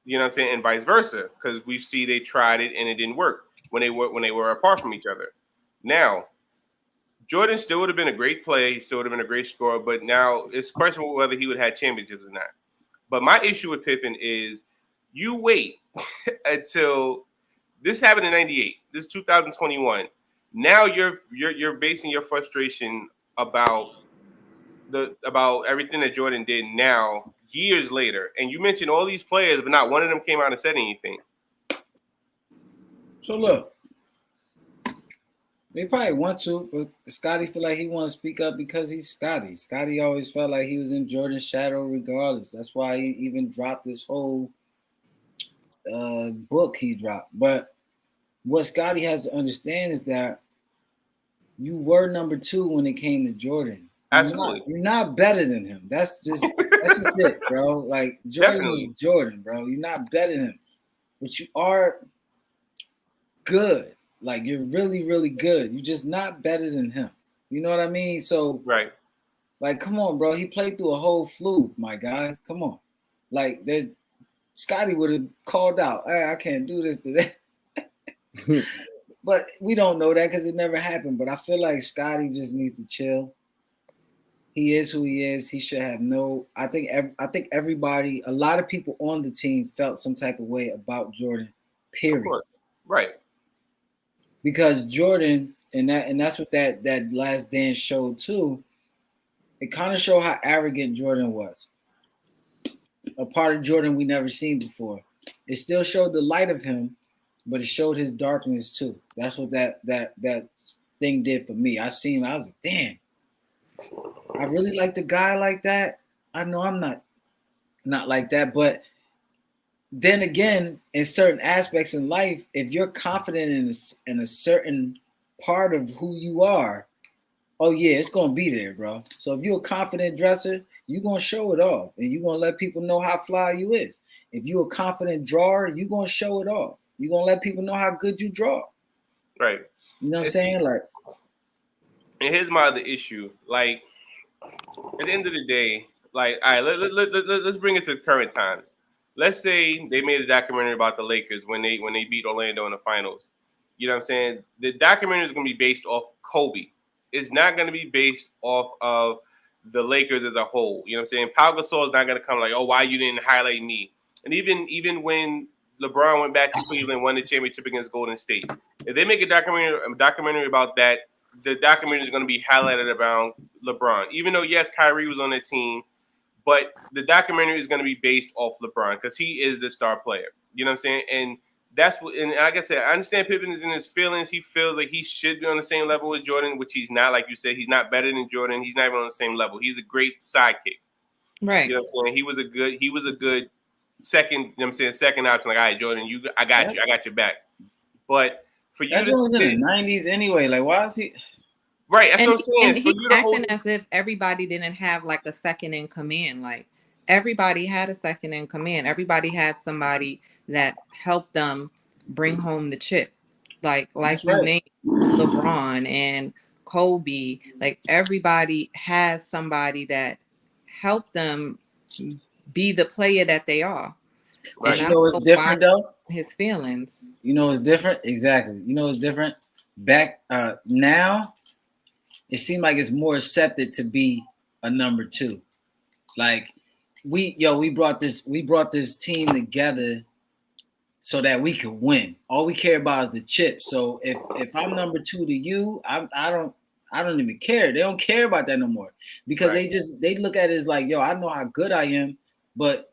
A: You know what I'm saying? And vice versa, because we see they tried it and it didn't work when they were apart from each other. Now, Jordan still would have been a great player. He still would have been a great scorer, but now it's questionable whether he would have had championships or not. But my issue with Pippen is you wait until this happened in 98. This is 2021. Now you're basing your frustration about everything that Jordan did now years later. And you mentioned all these players, but not one of them came out and said anything.
E: So look, they probably want to, but Scottie feel like he want to speak up because he's Scottie. Scottie always felt like he was in Jordan's shadow regardless. That's why he even dropped this whole book he dropped. But what Scottie has to understand is that you were number 2 when it came to Jordan.
A: Absolutely.
E: You're not better than him. That's just it, bro. Like Jordan was Jordan, bro. You're not better than him. But you are good. Like you're really, really good. You're just not better than him. You know what I mean? So
A: right.
E: Like, come on, bro. He played through a whole flu, my guy. Come on. Like, Scottie would have called out, hey, I can't do this today. But we don't know that because it never happened. But I feel like Scottie just needs to chill. He is who he is. He should have no. I think everybody, a lot of people on the team felt some type of way about Jordan. Period.
A: Right.
E: Because Jordan, and that's what that Last Dance showed too. It kind of showed how arrogant Jordan was. A part of Jordan we never seen before. It still showed the light of him, but it showed his darkness too. That's what that thing did for me. I was like, damn. I really like the guy like that. I know I'm not like that, but then again, in certain aspects in life, if you're confident in a certain part of who you are, oh yeah, it's gonna be there, bro. So if you're a confident dresser, you're gonna show it off, and you're gonna let people know how fly you is. If you're a confident drawer, you're gonna show it off. You're gonna let people know how good you draw.
A: Right.
E: You know what I'm saying? Like,
A: and here's my other issue. Like, at the end of the day, like, all right, let's bring it to current times. Let's say they made a documentary about the Lakers when they beat Orlando in the finals. You know what I'm saying? The documentary is going to be based off Kobe. It's not going to be based off of the Lakers as a whole. You know what I'm saying? Pau Gasol is not going to come like, oh, why you didn't highlight me? And even when LeBron went back to Cleveland, won the championship against Golden State, if they make a documentary about that, the documentary is going to be highlighted around LeBron. Even though, yes, Kyrie was on the team, but the documentary is going to be based off LeBron because he is the star player. You know what I'm saying? And that's what, and like I said, I understand Pippen is in his feelings. He feels like he should be on the same level as Jordan, which he's not. Like you said, he's not better than Jordan. He's not even on the same level. He's a great sidekick.
D: Right.
A: You know what I'm saying? He was a good second, you know what I'm saying, second option. Like, all right, Jordan, I got your back. But for you
E: that was in the 90s anyway. Like, why is he?
A: Right, that's what I'm saying.
D: And he's acting as if everybody didn't have like a second in command. Like, everybody had a second in command. Everybody had somebody that helped them bring home the chip. Like you named LeBron and Kobe. Like, everybody has somebody that helped them be the player that they are.
E: Right. You know what's different though?
D: His feelings.
E: You know what's different? Exactly. You know what's different? Back now, it seemed like it's more accepted to be a number two. Like, we brought this team together so that we could win. All we care about is the chip. So if I'm number two to you, I don't even care. They don't care about that no more because they look at it as like, yo, I know how good I am, but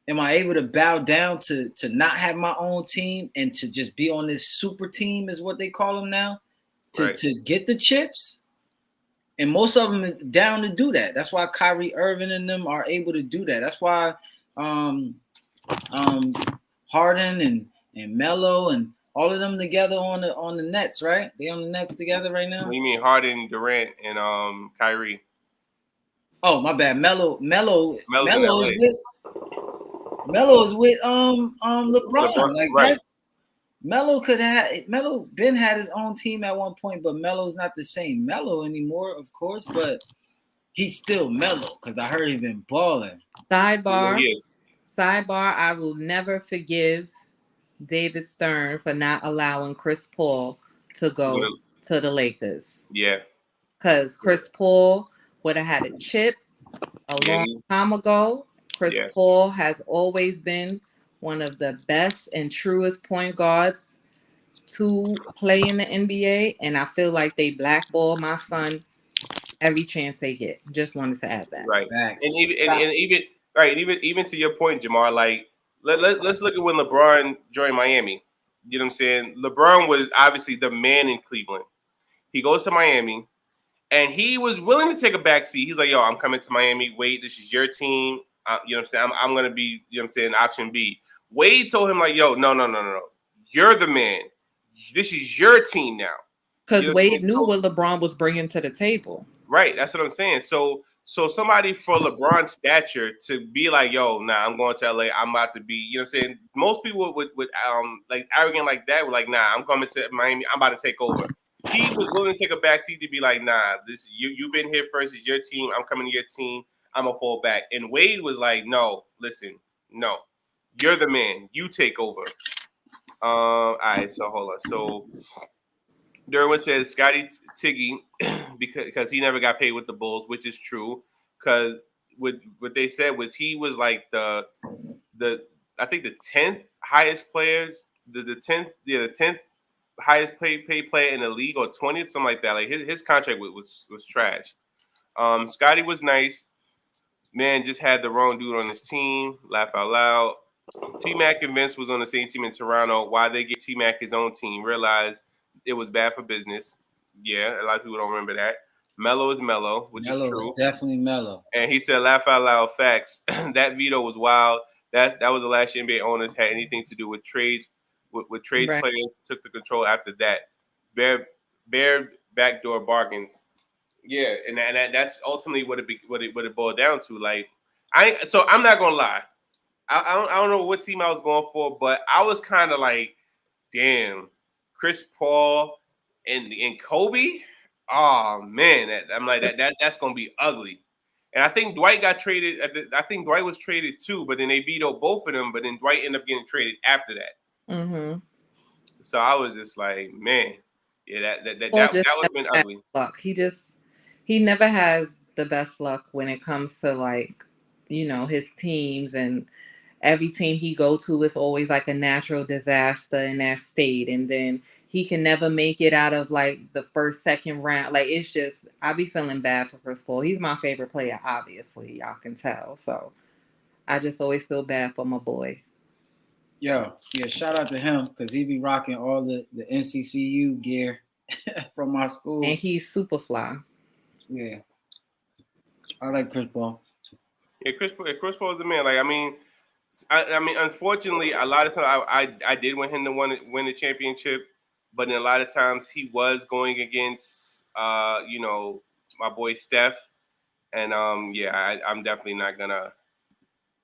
E: am I able to bow down to not have my own team and to just be on this super team is what they call them now to get the chips? And most of them are down to do that. That's why Kyrie Irving and them are able to do that. That's why Harden and Melo and all of them together on the Nets, right? They on the Nets together right now.
A: You mean Harden, Durant, and Kyrie?
E: Oh, my bad. Melo is with LeBron. Like, right. Melo Ben had his own team at one point, but Melo's not the same Melo anymore, of course, but he's still Melo because I heard he's been balling.
D: Sidebar, I will never forgive David Stern for not allowing Chris Paul to go to the Lakers.
A: Yeah.
D: Because Chris Paul would have had a chip a long time ago. Chris Paul has always been one of the best and truest point guards to play in the NBA. And I feel like they blackball my son every chance they get. Just wanted to add that.
A: Right. And even to your point, Jamar, like let's look at when LeBron joined Miami. You know what I'm saying? LeBron was obviously the man in Cleveland. He goes to Miami and he was willing to take a back seat. He's like, yo, I'm coming to Miami. Wait, this is your team. You know what I'm saying? I'm going to be, you know what I'm saying, option B. Wade told him like, yo, no. You're the man. This is your team now.
D: Because Wade knew what LeBron was bringing to the table.
A: Right. That's what I'm saying. So somebody for LeBron's stature to be like, yo, nah, I'm going to LA. I'm about to be, you know what I'm saying? Most people with like arrogant like that were like, nah, I'm coming to Miami. I'm about to take over. He was willing to take a backseat to be like, nah, this you've been here first. It's your team. I'm coming to your team. I'm gonna fall back. And Wade was like, no, listen, no, you're the man. You take over. All right, so hold on. So Derwin says Scotty Tiggy because he never got paid with the Bulls, which is true. Because what they said was he was like the I think the 10th highest players, the 10th highest paid player in the league, or 20th, something like that. Like his contract was trash. Scotty was nice. Man just had the wrong dude on his team. Laugh out loud. T-Mac and Vince was on the same team in Toronto. Why they get T-Mac his own team? Realized it was bad for business. Yeah, a lot of people don't remember that. Melo is Melo, which is true.
E: Definitely Melo.
A: And he said, laugh out loud, facts. That veto was wild. That was the last NBA owners had anything to do with trades. With trades, right. Players took the control after that. Bare backdoor bargains. Yeah, and that's ultimately what it boiled down to. Like, I'm not gonna lie. I don't know what team I was going for, but I was kind of like, damn, Chris Paul and Kobe. Oh man, I'm like that's gonna be ugly. And I think Dwight got traded. I think Dwight was traded too, but then they vetoed both of them. But then Dwight ended up getting traded after that.
D: Mm-hmm.
A: So I was just like, man, yeah, that would have been ugly.
D: Luck. He never has the best luck when it comes to, like, you know, his teams, and every team he go to is always like a natural disaster in that state, and then he can never make it out of like the first, second round. Like, it's just, I be feeling bad for Chris Paul. He's my favorite player, obviously, y'all can tell. So I just always feel bad for my boy.
E: Yeah, shout out to him because he be rocking all the NCCU gear from my school.
D: And he's super fly.
E: Yeah. I like Chris Paul.
A: Yeah, Chris Paul is the man. Like, I mean, unfortunately, a lot of times I did want him to win the championship, but then a lot of times he was going against, you know, my boy Steph, and I'm definitely not gonna,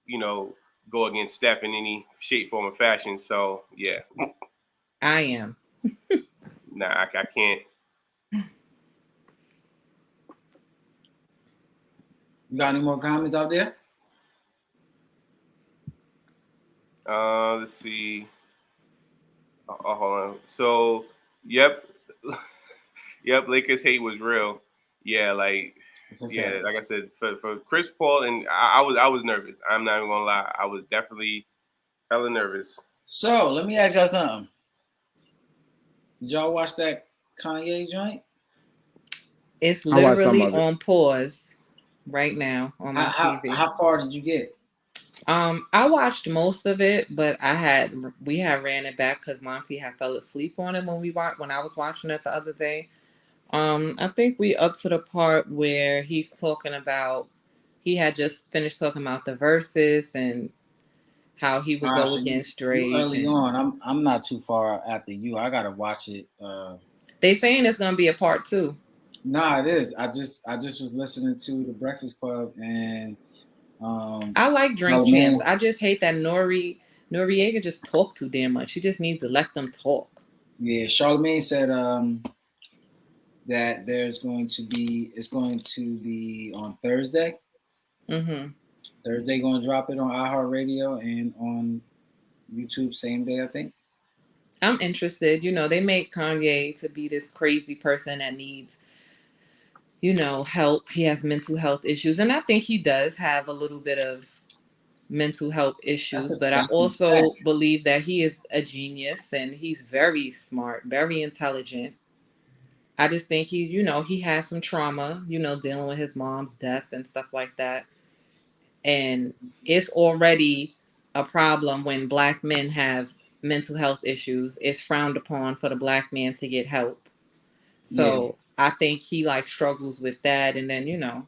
A: you know, go against Steph in any shape, form, or fashion. So yeah,
D: I am.
A: Nah, I can't.
E: You got any more comments out there?
A: Let's see. Hold on. So, yep. Lakers hate was real. Yeah, like, yeah, like I said, for Chris Paul, and I was nervous. I'm not even gonna lie. I was definitely hella nervous.
E: So let me ask y'all something. Did y'all watch that Kanye joint?
D: It's literally on pause right now on my TV.
E: How far did you get?
D: I watched most of it, but we had ran it back because Monty had fell asleep on it when I was watching it the other day. I think we up to the part where he's talking about, he had just finished talking about the verses and how he would go against Drake.
E: Early on, I'm not too far after you. I gotta watch it.
D: They saying it's gonna be a part 2.
E: Nah, it is. I just was listening to The Breakfast Club, and
D: I like Drink Champs. I just hate that Noriega just talk too damn much. She just needs to let them talk.
E: Yeah, Charlamagne said that it's going to be on Thursday.
D: Mm-hmm.
E: Thursday going to drop it on iHeartRadio and on YouTube same day, I think.
D: I'm interested. You know, they make Kanye to be this crazy person that needs, you know, help. He has mental health issues, and I think he does have a little bit of mental health issues, but I also believe that he is a genius and he's very smart, very intelligent. I just think he has some trauma, dealing with his mom's death and stuff like that. And it's already a problem when Black men have mental health issues. It's frowned upon for the Black man to get help. So I think he struggles with that. And then,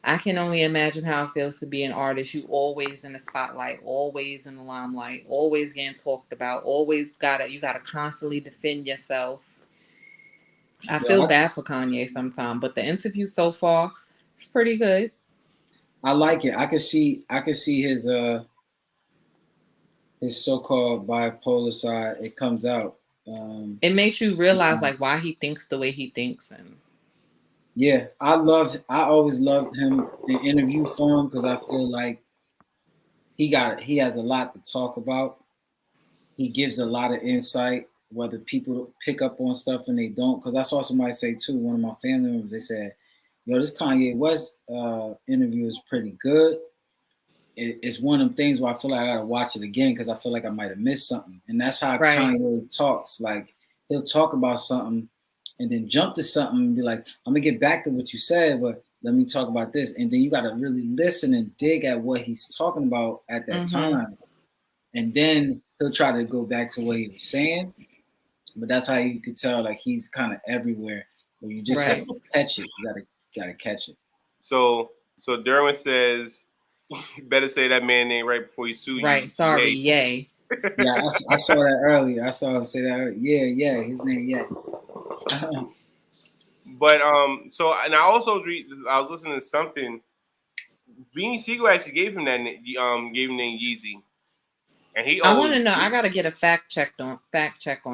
D: I can only imagine how it feels to be an artist. You always in the spotlight, always in the limelight, always getting talked about, you gotta constantly defend yourself. I feel bad for Kanye sometimes, but the interview so far, it's pretty good.
E: I like it. I could see his so-called bipolar side. It comes out.
D: It makes you realize why he thinks the way he thinks. And
E: yeah, I always loved him in interview form because I feel like he has a lot to talk about. He gives a lot of insight. whether people pick up on stuff and they don't. Because I saw somebody say too, one of my family members, they said, "Yo, this Kanye West interview is pretty good. It's one of them things where I feel like I gotta watch it again because I feel like I might have missed something." And that's how Kanye talks. Like he'll talk about something and then jump to something and be like, "I'm gonna get back to what you said, but let me talk about this." And then you gotta really listen and dig at what he's talking about at that time. And then he'll try to go back to what he was saying. But that's how you could tell like he's kind of everywhere. Where you just have to catch it. You gotta catch it.
A: So Derwin says, "You better say that man name right before you sue you."
D: Right. Sorry. Yay.
E: Yeah, I saw that earlier. I saw him say that earlier. Yeah. His name, yeah.
A: But so and I also I was listening to something. Beanie Siegel actually gave him that name Yeezy, and he.
D: I want to know. I gotta get a fact check on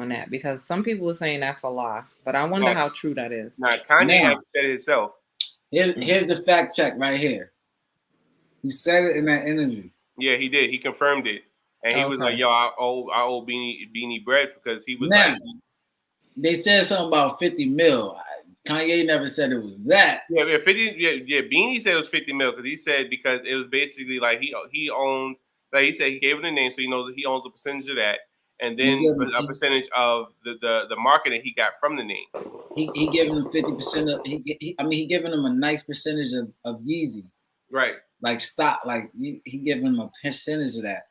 D: that because some people were saying that's a lie, but I wonder how true that is.
A: Nah, Kanye actually said it himself.
E: Here's the fact check right here. He said it in that interview.
A: Yeah, he did. He confirmed it, and he was like, "Yo, I owe Beanie bread because he was like."
E: They said something about 50 mil. Kanye never said it was that.
A: Yeah, 50. Yeah. Beanie said it was 50 mil because he said because it was basically like he owns. Like he said, he gave it a name, so he knows that he owns a percentage of that, and then a percentage of the marketing he got from the name.
E: He giving him 50% of. He giving him a nice percentage of Yeezy.
A: Right.
E: Like stock, like he giving him a percentage of that.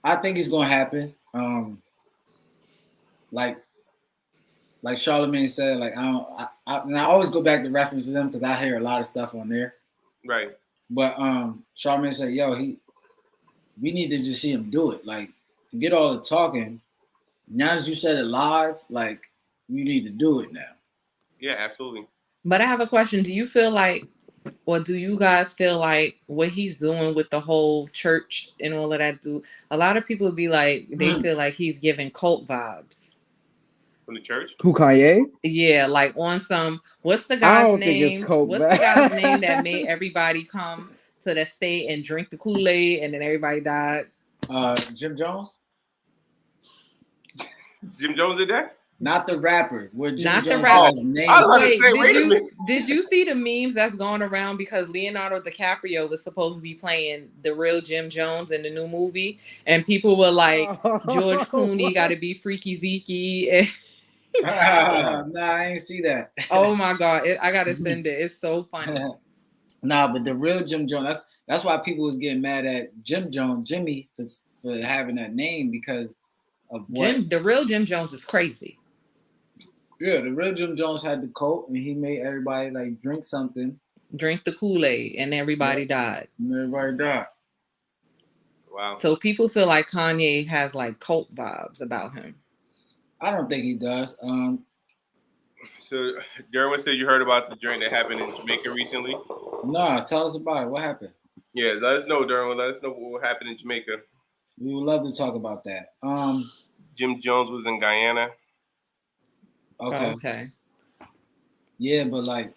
E: I think it's gonna happen. Like Charlamagne said, like I always go back to reference to them because I hear a lot of stuff on there.
A: Right.
E: But Charlamagne said, "Yo, we need to just see him do it. Like, forget all the talking. Now that you said it live, like you need to do it now."
A: Yeah, absolutely.
D: But I have a question. Do you feel like, or do you guys feel like what he's doing with the whole church and all of that? A lot of people be like, they feel like he's giving cult vibes.
A: From the church?
C: Who, Kanye?
D: Yeah, like on some. What's the guy's name? What's the guy's name that made everybody come to the state and drink the Kool-Aid and then everybody died?
E: Jim Jones.
A: Jim Jones did that?
E: Not the rapper.
D: Not the rapper.
A: I was about to say, wait a minute.
D: Did you see the memes that's going around because Leonardo DiCaprio was supposed to be playing the real Jim Jones in the new movie, and people were like, George Clooney got to be Freaky Zeke.
E: Nah, I ain't see that.
D: Oh my God, I gotta send it. It's so funny.
E: Nah, but the real Jim Jones. That's why people was getting mad at Jimmy for having that name because of what
D: the real Jim Jones is crazy.
E: Yeah, the real Jim Jones had the coat and he made everybody like drink something.
D: Drink the Kool-Aid and everybody died.
E: And everybody died.
A: Wow.
D: So people feel like Kanye has like cult vibes about him.
E: I don't think he does.
A: So Derwin said you heard about the joint that happened in Jamaica recently?
E: Nah, tell us about it. What happened?
A: Yeah, let us know, Derwin. Let us know what happened in Jamaica.
E: We would love to talk about that.
A: Jim Jones was in Guyana.
E: Okay.
D: Okay.
E: Yeah, but like,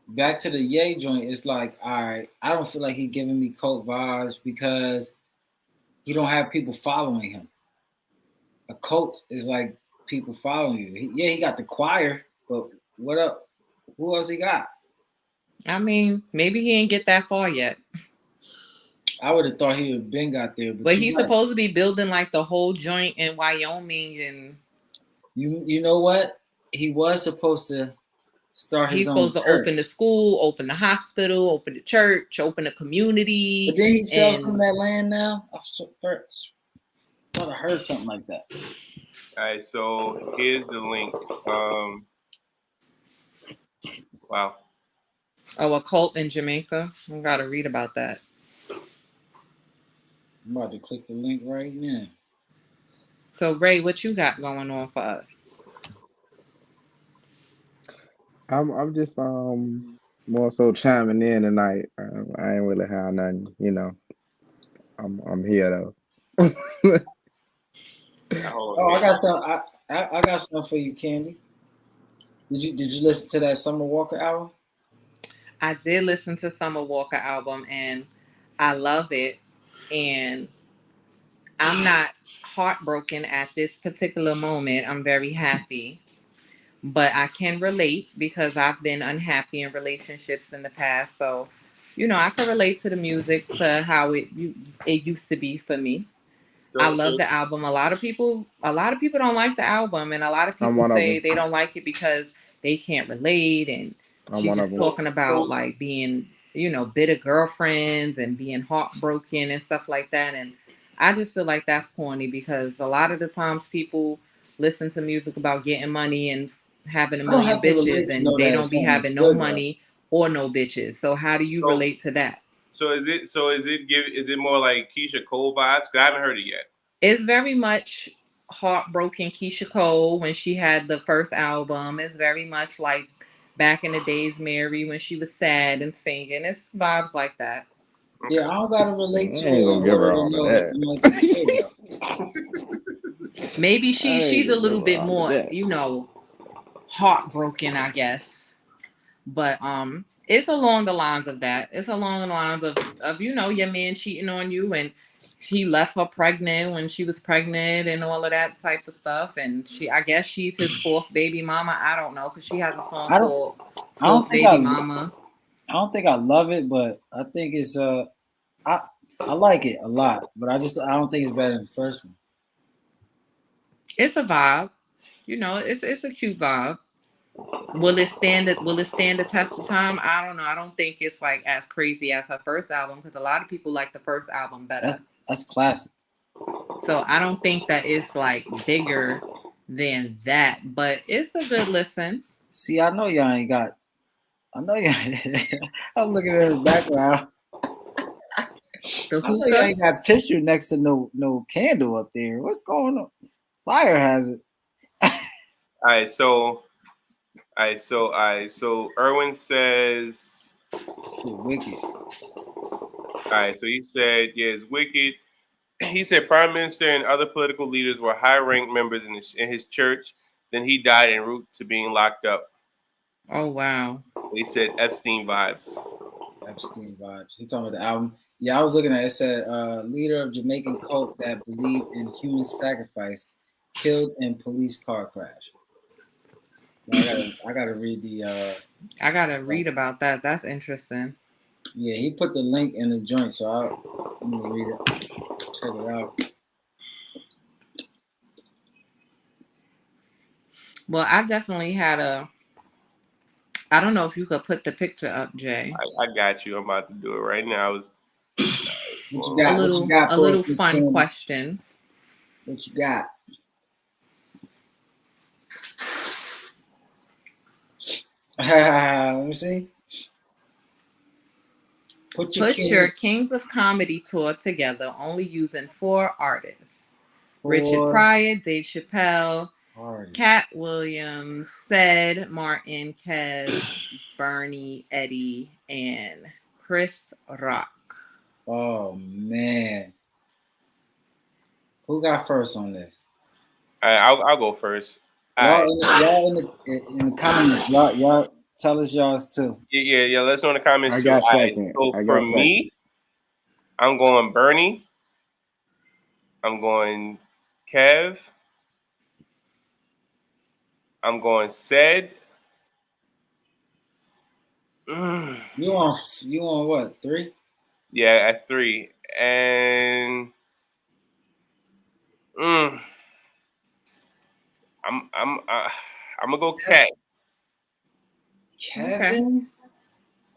E: back to the Ye joint, it's like, all right, I don't feel like he giving me cult vibes because he don't have people following him. A cult is like people following you. He got the choir, but what up? Who else he got?
D: I mean, maybe he ain't get that far yet.
E: I would have thought he would have been got there.
D: But he's supposed to be building like the whole joint in Wyoming and
E: you know what? He was supposed to start his own church.
D: He's supposed to open the school, open the hospital, open the church, open the community.
E: But then he sell some of that land now? I thought I heard something like that.
A: All right, so here's the link. Wow.
D: Oh, a cult in Jamaica? I gotta read about that.
E: I'm about to click the link right now.
D: So Ray, what you got going on for us?
C: I'm just more so chiming in tonight. I ain't really have nothing, you know. I'm here though.
E: Oh, I got some. I got something for you, Candy. Did you listen to that Summer Walker album?
D: I did listen to Summer Walker album and I love it. And I'm not heartbroken at this particular moment. I'm very happy. But I can relate because I've been unhappy in relationships in the past. So, I can relate to the music, to how it used to be for me. I love the album. A lot of people don't like the album, and a lot of people say they don't like it because they can't relate, and she's just talking about like being, bitter girlfriends and being heartbroken and stuff like that. And I just feel like that's corny because a lot of the times people listen to music about getting money and having a million bitches, and they don't be having no money or no bitches. So how do you relate to that?
A: So is it more like Keisha Cole vibes? Because I haven't heard it yet.
D: It's very much heartbroken Keisha Cole when she had the first album. It's very much like back in the days, Mary, when she was sad and singing. It's vibes like that.
E: Yeah, I don't gotta relate to
C: it. I ain't gonna give her all of that.
D: Maybe she's a little bit more, heartbroken, I guess. But it's along the lines of that. It's along the lines of your man cheating on you, and he left her pregnant when she was pregnant and all of that type of stuff. And I guess she's his fourth baby mama. I don't know, because she has a song called Fourth Baby Mama.
E: I don't think I love it, but I think it's I like it a lot, but I don't think it's better than the first one.
D: It's a vibe. It's a cute vibe. Will it stand the test of time? I don't know. I don't think it's like as crazy as her first album, because a lot of people like the first album better.
E: That's classic.
D: So I don't think that it's like bigger than that, but it's a good listen.
E: See, I know y'all ain't got. I'm looking at the background. I know y'all ain't got tissue next to no candle up there. What's going on? Fire hazard.
A: All right, so Erwin says
E: wicked.
A: All right, so he said, yeah, it's wicked. He said Prime Minister and other political leaders were high-ranked members in his church. Then he died en route to being locked up.
D: Oh, wow.
A: He said Epstein vibes.
E: Epstein vibes. He talking about the album. Yeah, I was looking at it. It said leader of Jamaican cult that believed in human sacrifice killed in police car crash. I gotta read the.
D: I gotta read about that. That's interesting.
E: Yeah, he put the link in the joint, so let me read it. Check it out.
D: Well, I definitely had I don't know if you could put the picture up, Jay.
A: I got you. I'm about to do it right now.
E: What you got?
D: A little fun question.
E: What you got? Let me see. Put your
D: Kings of Comedy tour together, only using 4 artists: Richard Pryor, Dave Chappelle, Cat Williams, Ced, Martin, Kev, Bernie, Eddie, and Chris Rock.
E: Oh man, who got first on this?
A: I'll go first.
E: Y'all in the comments, y'all tell us y'all's too.
A: Yeah. Let's know in the comments.
C: I got second.
A: So for me, I'm going Bernie. I'm going Kev. I'm going Ced.
E: You on what, 3?
A: Yeah, at 3. And I'm gonna go Cat.
E: Kevin?
A: Okay.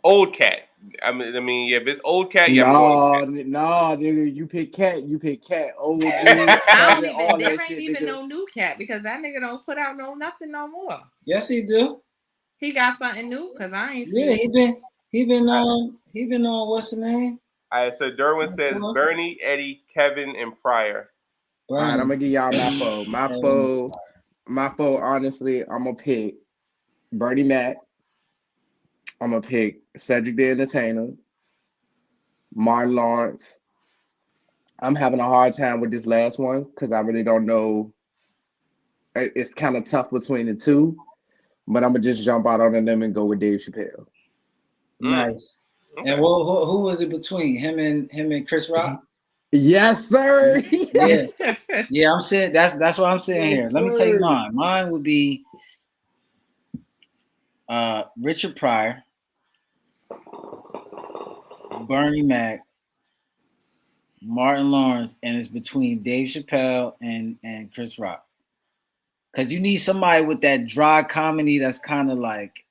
A: Old Cat. I mean, yeah, if it's old Cat, yeah,
C: nah, nigga, you pick Cat. Old dude.
D: There ain't even no new Cat, because that nigga don't put out nothing no more.
E: Yes, he do.
D: He got something new, because I ain't seen.
E: Yeah, he been on what's the name?
A: All right, so Derwin says Bernie, Eddie, Kevin, and Pryor.
C: All right, I'm gonna give y'all my foe. My foe, honestly, I'm gonna pick Bernie Mac. I'm gonna pick Cedric the Entertainer, Martin Lawrence. I'm having a hard time with this last one because I really don't know. It's kind of tough between the two, but I'm gonna just jump out on them and go with Dave Chappelle.
E: Nice. Okay. And who was it between him and Chris Rock?
C: Yes, sir.
E: Yeah, yeah. I'm saying that's what I'm saying here. Let me tell you mine. Mine would be Richard Pryor, Bernie Mac, Martin Lawrence, and it's between Dave Chappelle and Chris Rock. Because you need somebody with that dry comedy that's kind of like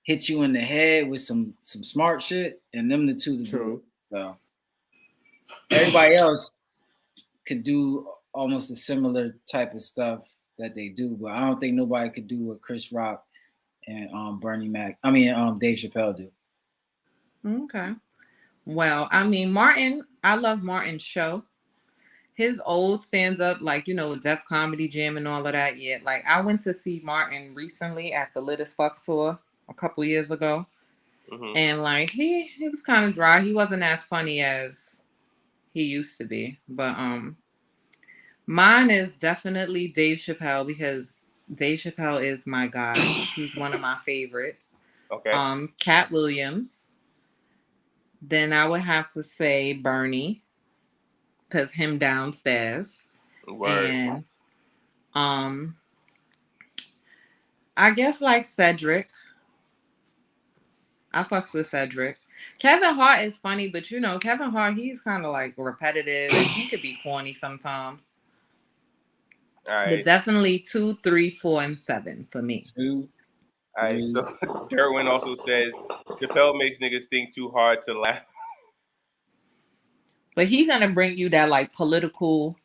E: hit you in the head with some smart shit, and them the two to do it. So everybody else could do almost a similar type of stuff that they do, but I don't think nobody could do what Chris Rock and Dave Chappelle do.
D: Okay. Well, I mean, Martin, I love Martin's show. His old stands up, like, you know, Def Comedy Jam and all of that. Yeah, like I went to see Martin recently at the Lit as Fuck tour a couple years ago. Mm-hmm. And like he was kind of dry. He wasn't as funny as he used to be. But mine is definitely Dave Chappelle, because Dave Chappelle is my guy. He's one of my favorites.
A: Okay.
D: Cat Williams. Then I would have to say Bernie, because him downstairs.
A: Word.
D: And I guess like Cedric. I fucks with Cedric. Kevin Hart is funny, but you know, Kevin Hart, he's kind of like repetitive and he could be corny sometimes.
A: All right.
D: But definitely 2, 3, 4, and 7 for me.
E: 2.
A: All right. So Derwin also says Chappelle makes niggas think too hard to laugh.
D: But he's gonna bring you that like political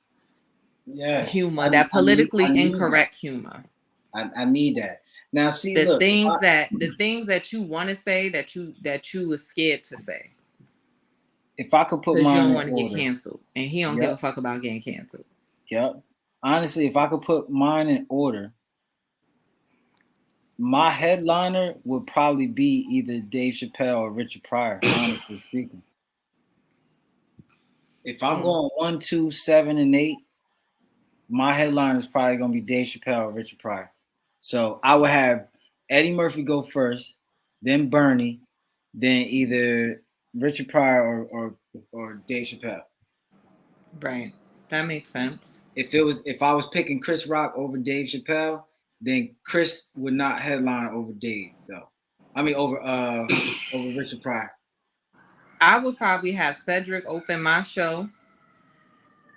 D: humor, that politically incorrect humor.
E: I need that. Now, see,
D: the things that you want to say that you was scared to say.
E: If I could put mine,
D: because you don't want to get canceled, and he don't give a fuck about getting canceled.
E: Yep. Honestly, if I could put mine in order, my headliner would probably be either Dave Chappelle or Richard Pryor. Honestly speaking, if I'm going 1, 2, 7, and 8, my headliner is probably gonna be Dave Chappelle or Richard Pryor. So I would have Eddie Murphy go first, then Bernie, then either Richard Pryor or Dave Chappelle.
D: Right, that makes sense.
E: If I was picking Chris Rock over Dave Chappelle, then Chris would not headline over Dave though. I mean over Richard Pryor.
D: I would probably have Cedric open my show,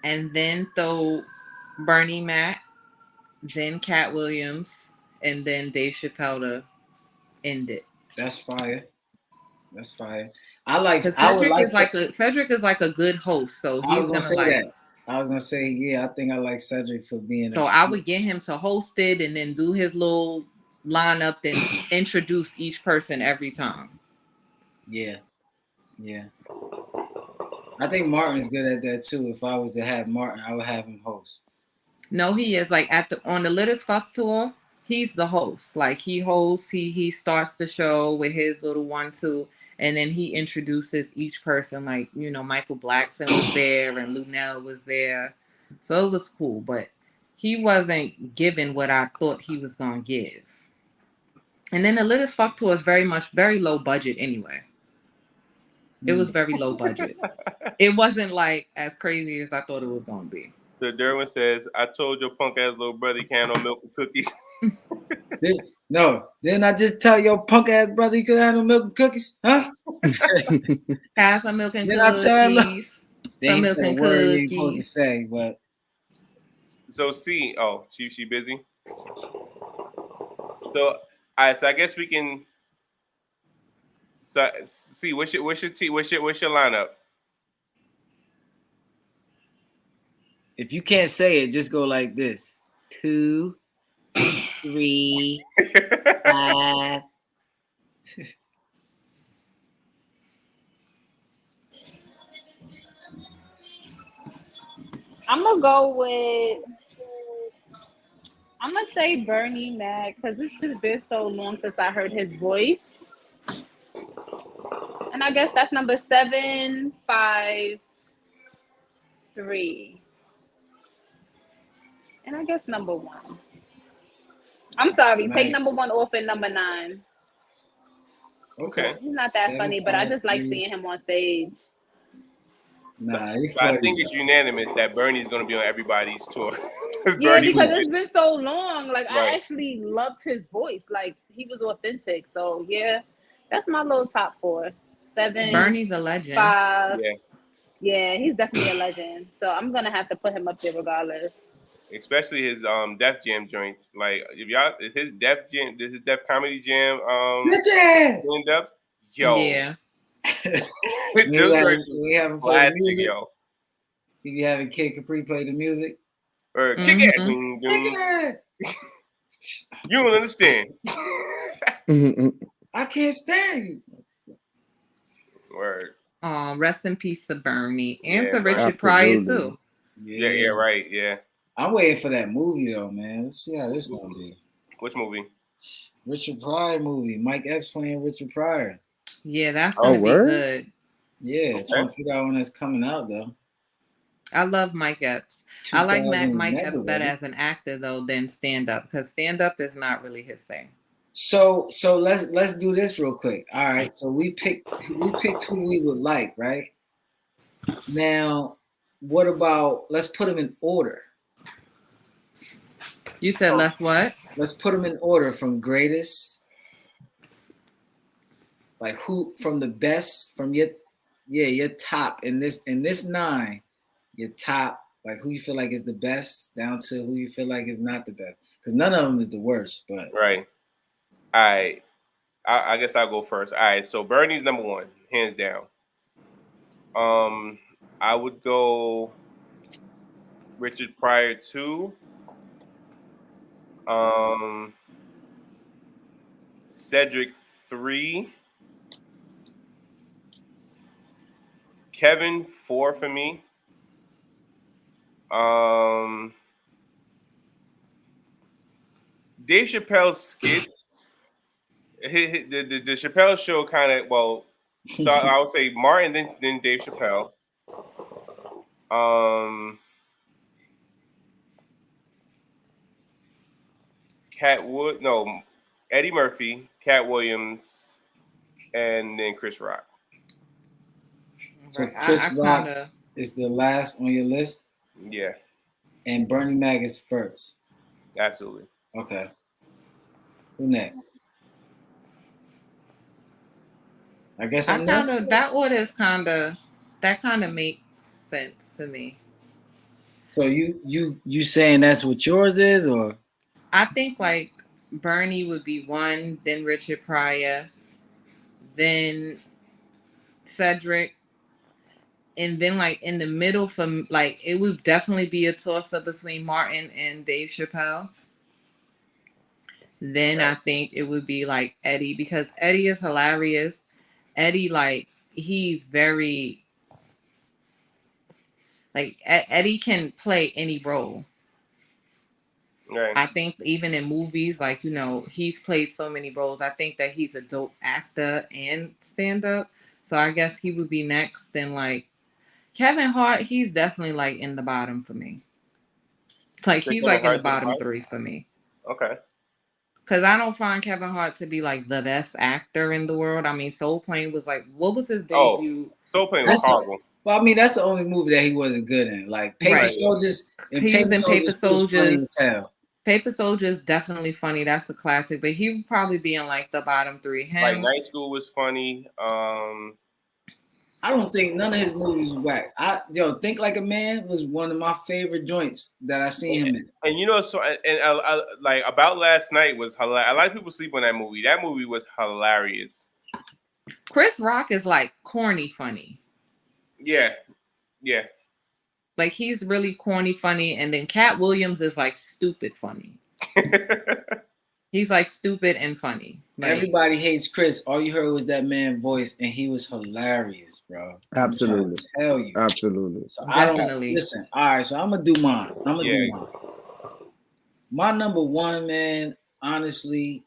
D: and then throw Bernie Mac, then Cat Williams, and then Dave Chappelle to end it.
E: That's fire. That's fire.
D: Cedric is like a good host, so he's gonna say that.
E: I was gonna say, yeah, I think I like Cedric for being.
D: So I would get him to host it and then do his little lineup, then introduce each person every time.
E: Yeah. I think Martin's good at that too. If I was to have Martin, I would have him host.
D: No, he is like on the Lit as Fuck tour. He's the host. Like he hosts. He starts the show with his little 1-2. And then he introduces each person, like, you know, Michael Blackson was there and Lunel was there. So it was cool, but he wasn't given what I thought he was going to give. And then the Lit as Fuck tour is very low budget anyway. It was very low budget. It wasn't like as crazy as I thought it was going to be.
A: So Derwin says, I told your punk ass little brother he can't have no milk and cookies.
E: No, didn't I just tell your punk ass brother you could have no milk and cookies? Huh?
D: Have some milk and cookies.
E: Some milk and cookies. You ain't supposed to say, but
A: so C, she busy. So all right, so I guess we can. So C, what's your lineup?
E: If you can't say it, just go like this: 2, 3, 5.
B: I'm gonna say Bernie Mac, because it's just been so long since I heard his voice. And I guess that's number 7, 5, 3. And I guess number 1. I'm sorry, nice. Take number 1 off and number 9.
A: Okay.
B: He's not that 7, funny, but I just like seeing him on stage.
E: Nah,
A: but I think it's unanimous that Bernie's going to be on everybody's tour.
B: Yeah, because it's been so long. Like
A: Right.
B: I actually loved his voice. Like he was authentic. So yeah, that's my little top 4. 7.
D: Bernie's a legend.
B: 5. Yeah, he's definitely a legend. So I'm gonna have to put him up there regardless.
A: Especially his Def Jam joints. Like if his Def Comedy Jam stand-ups, yo.
D: Yeah.
E: we haven't played music.
A: Yo.
E: You having Kid Capri play the music?
A: Or kick it. You don't understand.
E: I can't stand you.
A: Word.
D: Rest in peace to Bernie and to Richard
C: absolutely.
D: Pryor too.
A: Yeah, right. Yeah.
E: I'm waiting for that movie though, man. Let's see how this gonna be.
A: Which movie?
E: Richard Pryor movie. Mike Epps playing Richard Pryor.
D: Yeah, that's gonna be good.
E: Yeah, trying to figure out when that's coming out though.
D: I love Mike Epps. I like Mike Epps better as an actor though than stand up, because stand up is not really his thing.
E: So let's do this real quick. All right. So we picked who we would like, right? Now, what about let's put them in order.
D: You said let's what?
E: Let's put them in order from greatest, like who from the best from your top in this 9, your top, like who you feel like is the best down to who you feel like is not the best, because none of them is the worst. But
A: right. All right. I guess I'll go first. All right. So Bernie's number 1, hands down. I would go Richard Pryor 2. Cedric 3. Kevin 4 for me. Dave Chappelle's skits. The Chappelle show kind of, well, so I would say Martin, then Dave Chappelle. Eddie Murphy, Cat Williams, and then Chris Rock.
E: So Chris Rock is the last on your list?
A: Yeah.
E: And Bernie Mac is first?
A: Absolutely.
E: Okay. Who next? I guess
D: that order is kind of makes sense to me.
E: So you saying that's what yours is, or?
D: I think like Bernie would be 1, then Richard Pryor, then Cedric, and then like in the middle from like it would definitely be a toss up between Martin and Dave Chappelle. Then I think it would be like Eddie, because Eddie is hilarious. Eddie, like, he's very, like, Eddie can play any role.
A: Right.
D: I think even in movies, like, you know, he's played so many roles. I think that he's a dope actor and stand-up. So I guess he would be next. Then, like, Kevin Hart, he's definitely, like, in the bottom for me. Like, he's, like, in the bottom 3 for me.
A: Okay.
D: Because I don't find Kevin Hart to be, like, the best actor in the world. I mean, Soul Plane was, like, what was his debut?
A: Soul Plane was horrible.
E: Well, I mean, that's the only movie that he wasn't good in. Like, Paper Soldiers.
D: He was in Paper Soldiers. Paper Soldiers definitely funny. That's a classic. But he would probably be in, like, the bottom 3.
A: Like, Night School was funny.
E: I don't think none of his movies were whack. Think Like a Man was one of my favorite joints that I seen him in.
A: And you know, so I like About Last Night was hilarious. A lot of people sleep on that movie. That movie was hilarious.
D: Chris Rock is like corny funny.
A: Yeah.
D: Like he's really corny funny, and then Cat Williams is like stupid funny. He's like stupid and funny. Like,
E: everybody hates Chris. All you heard was that man's voice, and he was hilarious, bro.
C: Absolutely.
E: I tell you.
C: Absolutely.
E: So
D: definitely.
E: Listen, all right, so I'm gonna do mine. My number 1, man, honestly,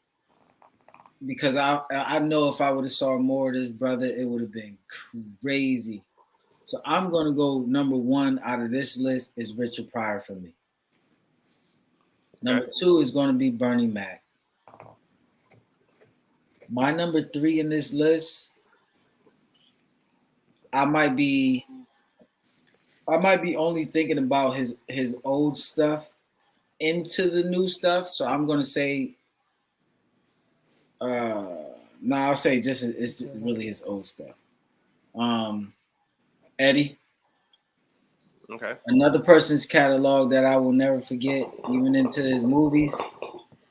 E: because I know if I would have saw more of this brother, it would have been crazy. So I'm gonna go number 1 out of this list is Richard Pryor for me. Number 2 is gonna be Bernie Mac. My number 3 in this list, I might be I might be only thinking about his old stuff into the new stuff, so I'm gonna say I'll say just it's really his old stuff. Eddie.
A: Okay.
E: Another person's catalog that I will never forget, even into his movies,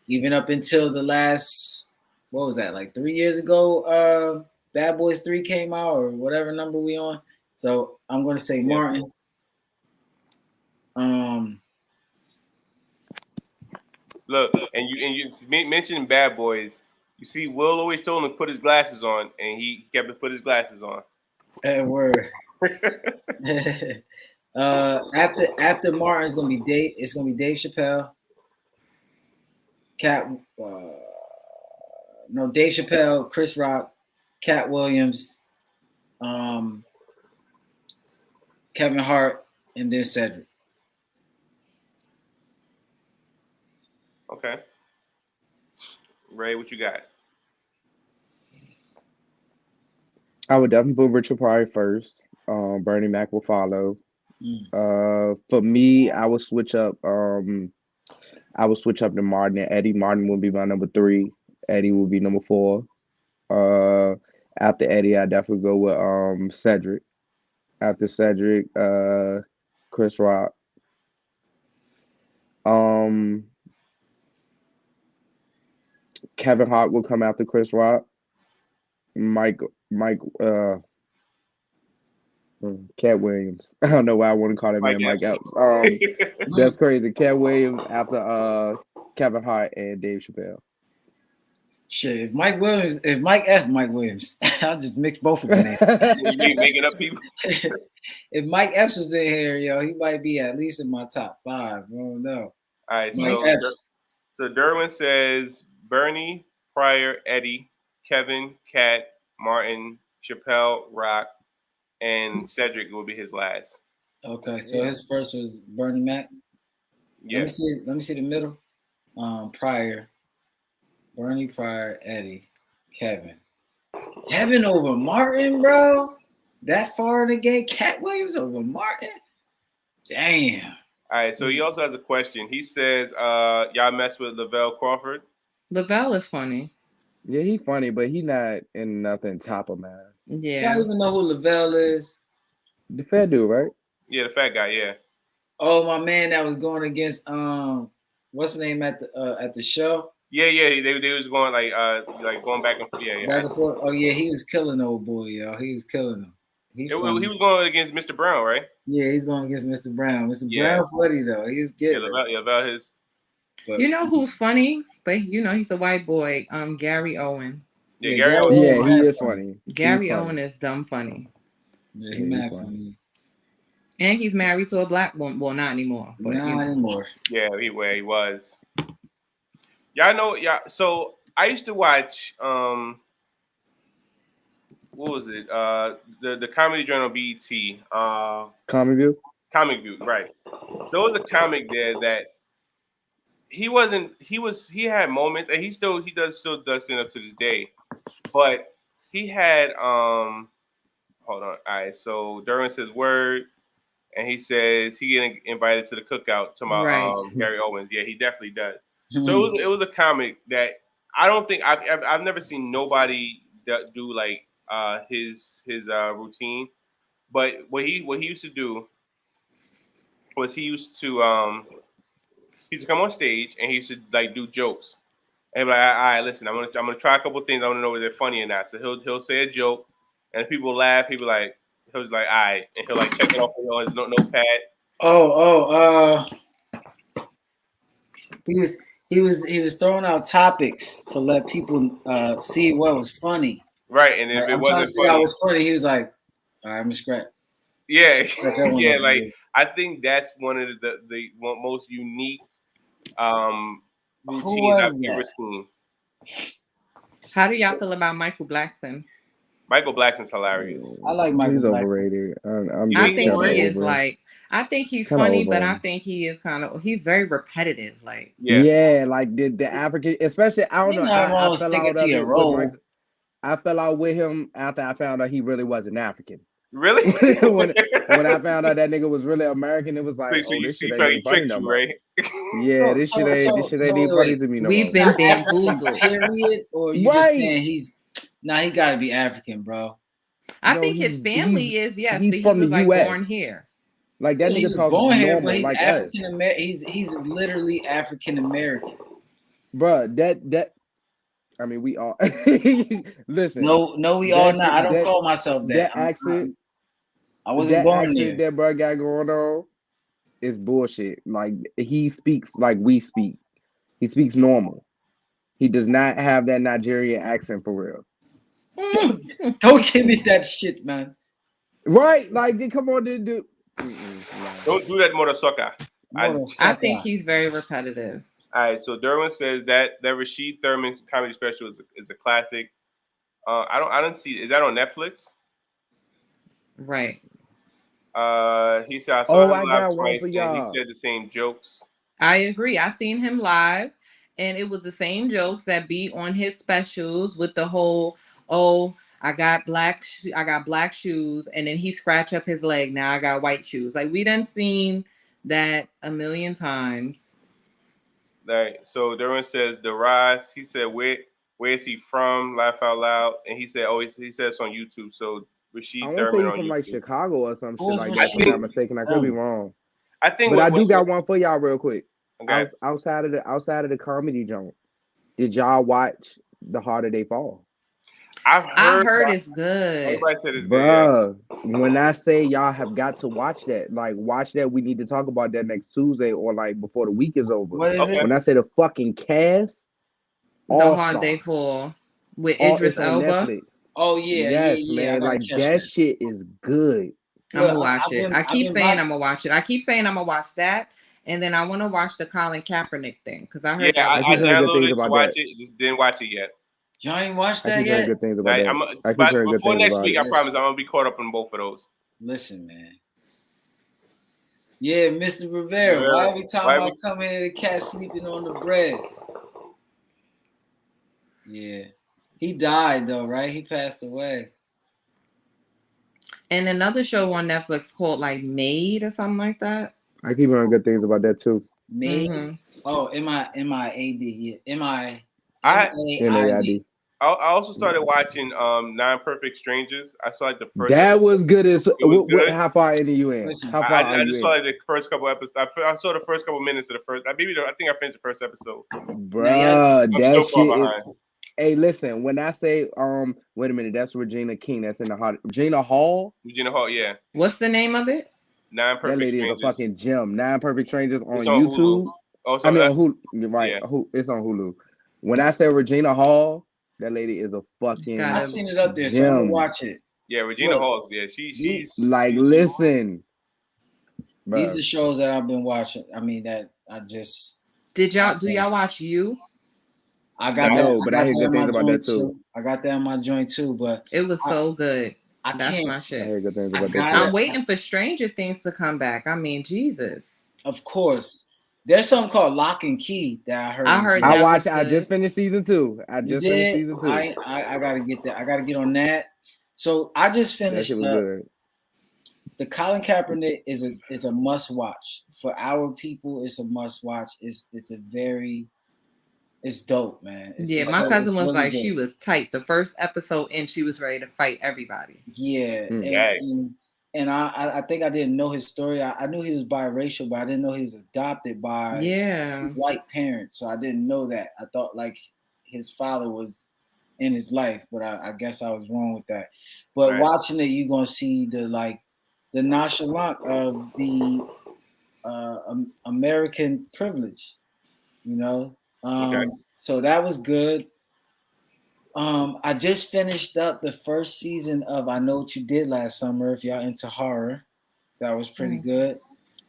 E: even up until the last, what was that, like 3 years ago? Bad Boys 3 came out, or whatever number we on. So I'm gonna say Martin.
A: Look, and you mentioned Bad Boys. You see, Will always told him to put his glasses on, and he kept to put his glasses on.
E: Word. After Martin, it's gonna be Dave. It's gonna be Dave Chappelle. Dave Chappelle, Chris Rock, Cat Williams, Kevin Hart, and then Cedric.
A: Okay. Ray, what you got?
C: I would definitely put Richard Pryor first. Bernie Mac will follow. For me, I would switch up. To Martin and Eddie. Martin would be my number 3. Eddie will be number 4. After Eddie, I definitely go with Cedric. After Cedric, Chris Rock. Kevin Hart will come after Chris Rock. Cat Williams. I don't know why I want to call that man Mike Epps. That's crazy. Cat Williams after Kevin Hart and Dave Chappelle.
E: Shit, if Mike Williams, I'll just mix both of them.
A: You ain't making up people.
E: If Mike Epps was in here, yo, he might be at least in my top 5. I don't know.
A: All right, so Derwin says Bernie, Pryor, Eddie, Kevin, Cat, Martin, Chappelle, Rock, and Cedric will be his last.
E: Okay, so his first was Bernie Mac.
A: Yeah.
E: Let me see the middle. Pryor, Bernie, Pryor, Eddie, Kevin. Kevin over Martin, bro. That far in the game, Cat Williams over Martin. Damn.
A: All right, so he also has a question. He says, y'all mess with Lavelle Crawford?
D: Lavelle is funny.
C: Yeah, he funny, but he not in nothing top of man.
D: Yeah.
E: I don't even know who Lavelle is.
C: The fat dude, right?
A: Yeah, the fat guy, yeah.
E: Oh, my man that was going against what's the name at the show?
A: Yeah, they was going like going back and forth. Yeah.
E: Back and forth. Oh yeah, he was killing old boy, yo. He was killing him. He
A: was going against Mr. Brown, right?
E: Yeah, he's going against Mr. Brown. Mr. Brown funny though. He was getting
A: about his.
D: But, you know who's funny? But you know he's a white boy. Gary Owen.
A: Yeah, Gary Owen.
C: Yeah, he is funny.
D: Gary Owen is dumb funny.
E: Yeah, he's mad funny.
D: And he's married to a black woman. Well, not anymore. But,
E: not anymore.
A: Yeah, he was. Y'all know, so I used to watch what was it? The Comedy Journal BET.
C: Comic View,
A: right. So it was a comic there that he had moments, and he still does stand up to this day. But he had hold on. All right, so Derwin says word, and he says he getting invited to the cookout to my Gary Owens. Yeah, he definitely does. So it was a comic that I don't think I've never seen nobody do like his routine. But what he used to do was he used to come on stage and he used to like do jokes. And like, all right, listen, I'm gonna try a couple things. I want to know if they're funny or not. So he'll say a joke, and if people laugh, he'll like, all right, and he'll like check it off on his notepad.
E: He was throwing out topics to let people see what was funny.
A: Right, and if it wasn't
E: funny, he was like, all right, I'm gonna scratch.
A: Yeah, yeah. Like I think that's one of the most unique routines I've ever seen.
D: How do y'all feel about Michael Blackson?
A: Michael Blackson's hilarious.
E: I like Michael.
C: He's
E: Blackson.
C: Overrated.
D: I think he is like. I think he's funny, but I think he is he's very repetitive. Like
C: like the African, especially I don't know. I fell out of it. I fell out with him after I found out he really wasn't African.
A: Really?
C: When I found out that nigga was really American, it was like,
A: So
C: this shit
A: he
C: ain't
A: felt he
C: even funny
A: tricked
C: no
A: you,
C: more.
A: right?
C: Yeah, this shit ain't even funny to me no more.
D: We've been bamboozled.
E: Period, or you just saying he's he gotta be African, bro.
D: I think his family is, yes,
C: he's
D: but he
C: from
D: was
C: the
D: like
C: US.
D: born here.
C: Like that
E: He
C: nigga
E: was
C: talks
E: born here,
C: normal
E: but he's
C: like
E: African
C: us.
E: American. He's literally African American.
C: Bruh, that I mean, we all listen.
E: No, we all not. I don't call myself that.
C: That accent,
E: I wasn't born
C: accent
E: there.
C: that bro got going on is bullshit. Like he speaks like we speak. He speaks normal. He does not have that Nigerian accent for real.
E: Don't give me that shit, man.
C: Right? Like, come on, dude.
A: Don't do that, Motherfucker.
D: I think he's very repetitive.
A: All right, so Derwin says that Rashid Thurman's comedy special is a classic. I don't see. Is that on Netflix?
D: Right.
A: He said I saw him live
C: got
A: twice,
C: one for y'all.
A: and he said the same jokes.
D: I agree. I seen him live, and it was the same jokes that be on his specials with the whole, I got black shoes, and then he scratch up his leg. Now I got white shoes. Like we done seen that a million times.
A: Right. So Derwin says the rise. He said where is he from? Laugh out loud, and he said he said it's on YouTube. So Rashid Thurman
C: say he's
A: on
C: from
A: YouTube.
C: like Chicago or some shit like that. If I'm not mistaken, I could be wrong.
A: I think,
C: but I do got one for y'all real quick.
A: Okay.
C: Outside of the comedy joint, did y'all watch The Harder They Fall?
A: I've
D: heard it's good.
A: Everybody said it's
C: good. Yeah. When I say y'all have got to watch that, we need to talk about that next Tuesday or like before the week is over.
E: What is it?
C: When I say the fucking cast,
D: The Harder They Fall with Idris Elba.
E: Oh yeah,
C: yes, man. Like that shit is good.
D: I'm gonna watch it. I keep saying I'm gonna watch it. I keep saying I'm gonna watch that, and then I want to watch the Colin Kaepernick thing because I heard.
A: Yeah, I downloaded it to watch it. Just didn't watch it yet.
E: Y'all ain't watched that yet?
C: Good things about that.
A: But before next week, I promise I'm gonna be caught up on both of those.
E: Listen, man. Yeah, Mr. Rivera. Why are we talking about coming here, the cat sleeping on the bread? Yeah. He died though, right? He passed away.
D: And another show on Netflix called like Made or something like that.
C: I keep hearing good things about that too.
E: Made? Mm-hmm. Oh, M-I-A-D. Yeah.
C: M-A-I-D.
A: I also started watching Nine Perfect Strangers. I saw like the first.
C: That was good as.
A: Good.
C: How far into you in? How far
A: I just saw like the first couple episodes. I saw the first couple minutes of the first. I think I finished the first episode.
C: Bruh, that shit. Hey, listen. When I say wait a minute, that's Regina King. That's in the hot. Regina Hall.
A: Regina Hall, yeah.
D: What's the name of it?
A: Nine Perfect Strangers.
C: That lady is a fucking gem. Nine Perfect Strangers on YouTube.
A: Hulu. Oh,
C: I mean on Hulu. Right? Yeah. It's on Hulu. When I say Regina Hall, that lady is a fucking.
E: I seen it up there, so I'm gonna watch it.
A: Yeah, Regina Hall. Yeah, she's
C: like listen.
E: These are shows that I've been watching. I mean, that I just.
D: Do y'all watch You?
C: I hear good things about that too.
E: I got that in my joint too, but
D: it was so good. That's my shit. I hear good things about that. I'm waiting for Stranger Things to come back. I mean, Jesus.
E: Of course. There's something called Lock and Key that I heard.
C: I watched. I just finished season 2. I
E: gotta get that. I gotta get on that. So I just finished. The Colin Kaepernick is a must watch for our people. It's a must watch. It's dope, man.
D: My cousin was really like, she was tight. The first episode in, she was ready to fight everybody.
E: Yeah. And I think I didn't know his story. I knew he was biracial, but I didn't know he was adopted by white parents. So I didn't know that. I thought like his father was in his life, but I guess I was wrong with that. But watching it, you're gonna see the nonchalant of the American privilege, you know. So that was good. I just finished up the first season of I Know What You Did Last Summer. If y'all into horror, that was pretty good.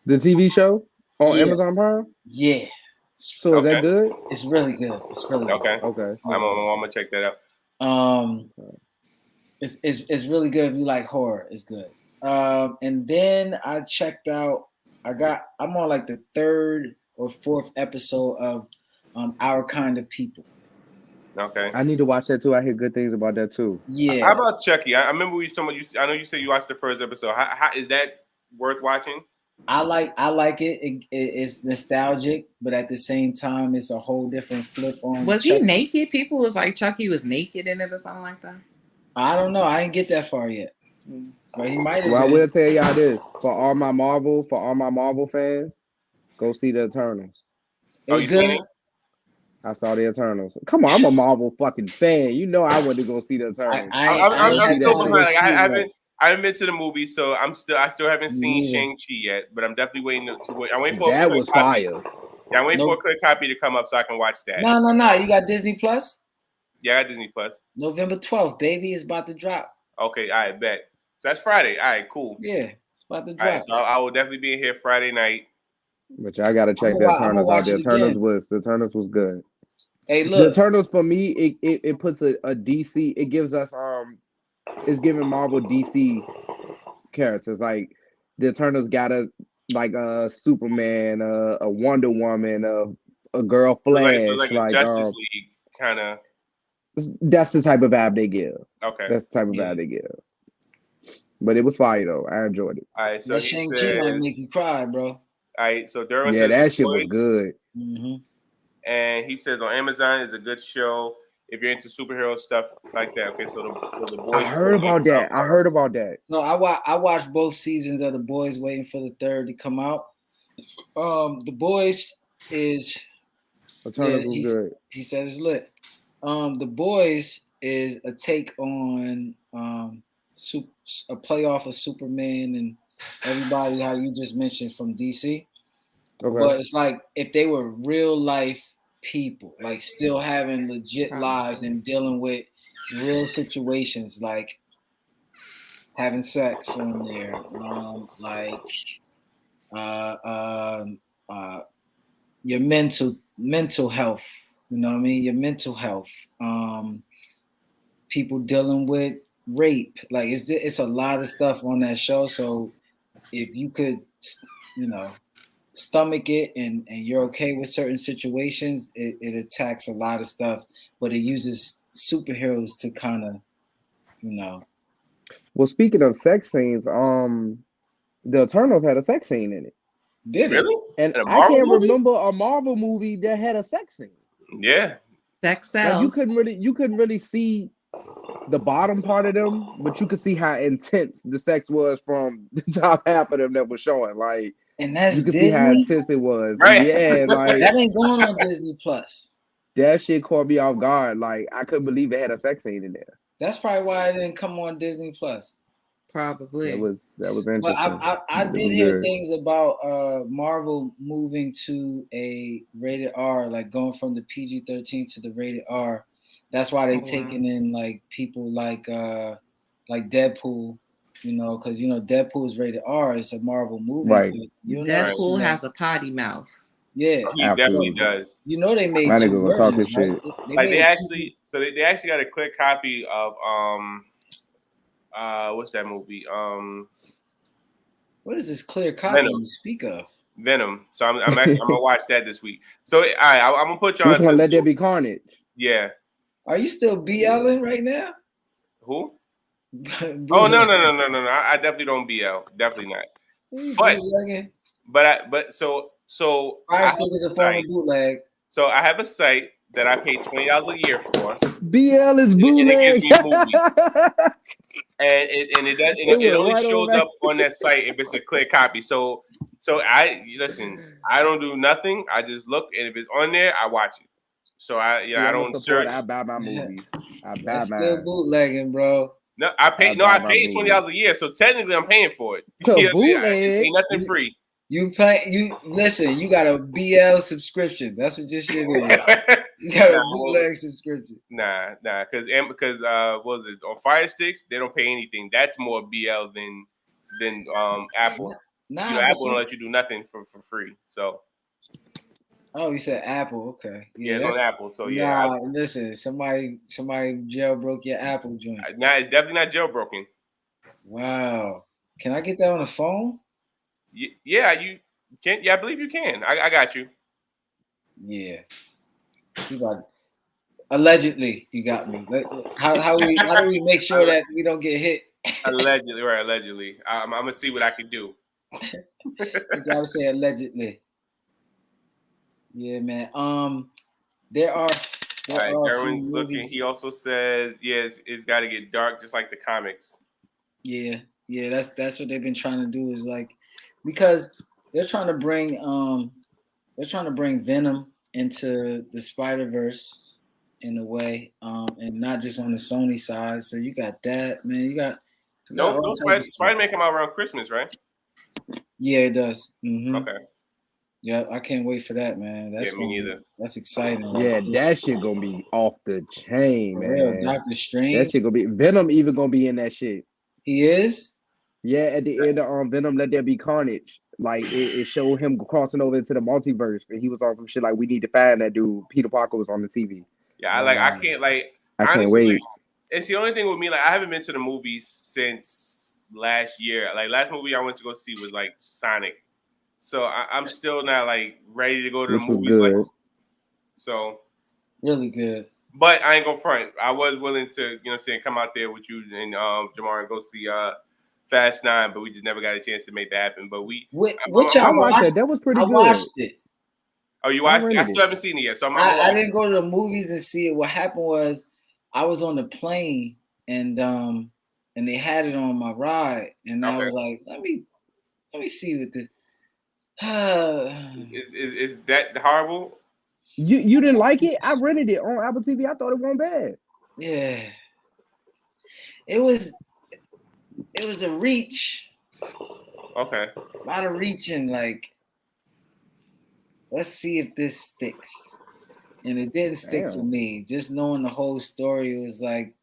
C: The TV show on Amazon Prime.
E: Yeah.
C: So is that good?
E: It's really good. It's really
A: good.
C: Okay.
A: I'm gonna check that out.
E: It's really good if you like horror. It's good. And then I checked out. I'm on like the 3rd or 4th episode of Our Kind of People.
A: Okay.
C: I need to watch that too. I hear good things about that too.
E: Yeah.
A: How about Chucky? I remember I know you said you watched the first episode. How is that worth watching?
E: I like it. It's nostalgic, but at the same time, it's a whole different flip on.
D: Was he naked? People was like Chucky was naked in it or something like that.
E: I don't know. I didn't get that far yet. But he might have.
C: Well, I will tell y'all this: for all my Marvel fans, go see the Eternals.
E: It was good.
C: I saw the Eternals. Come on, I'm a Marvel fucking fan. You know I went to go see the Eternals.
A: I'm still behind. Like, I haven't been to the movie, so I still haven't seen Shang-Chi yet. But I'm definitely waiting to wait. I'm waiting for
C: that was fire.
A: Yeah, I'm waiting for a clear copy to come up so I can watch that.
E: No. You got Disney Plus?
A: Yeah, I got Disney Plus.
E: November 12th, baby, is about to drop.
A: Okay, I bet. So that's Friday. All right, cool.
E: Yeah, it's about to drop.
A: All right, so I will definitely be in here Friday night.
C: But y'all gotta check the Eternals out. The Eternals was good.
E: Hey, look,
C: the Eternals for me, it puts a DC. It gives us it's giving Marvel DC characters. Like the Eternals got a Superman, a Wonder Woman, a girl Flash,
A: like a Justice League kind of.
C: That's the type of vibe they give.
A: Okay,
C: that's the type of vibe they give. But it was fire though. I enjoyed it.
A: All right, so
E: Shang-Chi might make you cry, bro.
A: All right, so Derwin
C: says that shit was good.
E: Mm-hmm.
A: And he says on Amazon is a good show if you're into superhero stuff like that. Okay, so the Boys.
C: I heard about that.
E: So I watched both seasons of The Boys, waiting for the third to come out. The Boys is
C: Eternals was good.
E: He said it's lit. The Boys is a take on a playoff of Superman and everybody how you just mentioned from DC. Okay. But it's like if they were real life people, like still having legit lives and dealing with real situations, like having sex on there, your mental health. You know what I mean? Your mental health. People dealing with rape. Like it's a lot of stuff on that show. So if you could, stomach it and you're okay with certain situations, it attacks a lot of stuff, but it uses superheroes to kind of,
C: Well, speaking of sex scenes, the Eternals had a sex scene in it.
E: Did it?
A: Really?
C: And I can't remember a Marvel movie that had a sex scene.
A: Yeah.
D: Sex sells.
C: Like you couldn't really see the bottom part of them, but you could see how intense the sex was from the top half of them that was showing. Like,
E: and that's
C: you could
E: Disney?
C: See how intense it was.
A: Right.
C: Yeah, like
E: that ain't going on Disney Plus.
C: That shit caught me off guard. Like, I couldn't believe it had a sex scene in there.
E: That's probably why it didn't come on Disney Plus.
D: Probably.
C: That was interesting.
E: But I did hear things about Marvel moving to a rated R, like going from the PG-13 to the rated R. That's why they taking in like people like Deadpool, because Deadpool is rated R. It's a Marvel movie.
C: Right.
D: Deadpool has a potty mouth.
E: Yeah,
A: he definitely does.
E: They made.
C: My nigga gonna talk this shit.
A: They actually got a clear copy of what's that movie?
E: What is this clear copy you speak of?
A: Venom. So I'm gonna watch that this week. So all right, I'm gonna put you on.
C: Which one? Let There Be Carnage.
A: Yeah.
E: Are you still BLing right now?
A: Who? Oh no! I definitely don't BL. Definitely not. But so
E: Fire Stick is a form of bootleg.
A: So I have a site that I pay $20 a year for.
C: BL is bootleg.
A: And it gives me movies. It only shows up on that site if it's a clear copy. So I don't do nothing. I just look, and if it's on there, I watch it. So I don't search.
C: I buy my movies. I buy mine.
E: Still bootlegging, bro.
A: No, I pay $20 a year, so technically I'm paying for it.
C: So bootleg
A: ain't nothing free.
E: You listen, you got a BL subscription. That's what this shit is. You got a bootleg subscription.
A: Nah, because what was it on Fire Sticks? They don't pay anything. That's more BL than Apple. Apple don't let you do nothing for free. So.
E: Oh, you said Apple, okay.
A: Yeah, it's on Apple. So yeah.
E: Nah, listen, somebody jailbroke your Apple joint.
A: Nah, it's definitely not jailbroken.
E: Wow. Can I get that on the phone?
A: Yeah, you can. Yeah, I believe you can. I got you.
E: Yeah. You got allegedly you got me. How do we make sure that we don't get hit?
A: Allegedly, right? Allegedly. I'm gonna see what I can do.
E: You gotta say allegedly. Yeah, man. There are
A: All right,
E: a few
A: Derwin's looking.
E: movies.
A: He also says, it's got to get dark, just like the comics.
E: Yeah, that's what they've been trying to do, is like, because they're trying to bring Venom into the Spider-Verse in a way, and not just on the Sony side. So you got that, man. You got
A: Spider-Man come out around Christmas, right?
E: Yeah, it does. Mm-hmm.
A: Okay.
E: Yeah, I can't wait for that, man. That's
A: me neither.
E: That's exciting.
C: Yeah, that shit gonna be off the chain, man.
E: Real, Doctor Strange.
C: That shit gonna be Venom. Even gonna be in that shit.
E: He is.
C: Yeah, at the end of Venom, Let There Be Carnage. Like it showed him crossing over into the multiverse, and he was on some shit like, we need to find that dude. Peter Parker was on the TV.
A: Yeah, I can't
C: I can't wait.
A: Like, it's the only thing with me. Like, I haven't been to the movies since last year. Like, last movie I went to go see was like Sonic. So I'm still not like ready to go to the movies. Like, so
E: really good.
A: But I ain't gonna front. I was willing to, come out there with you and Jamar and go see Fast 9, but we just never got a chance to make that happen. But
C: I watched it. That was pretty good.
E: I watched it.
A: Oh, you watched it? I still haven't seen it yet. So
E: I didn't go to the movies and see it. What happened was I was on the plane and they had it on my ride, and I was like, let me see what this.
A: Is that horrible?
C: You didn't like it? I rented it on Apple TV. I thought it wasn't bad.
E: Yeah, it was a reach.
A: Okay.
E: A lot of reaching. Like, let's see if this sticks. And it didn't stick for me. Just knowing the whole story, it was like,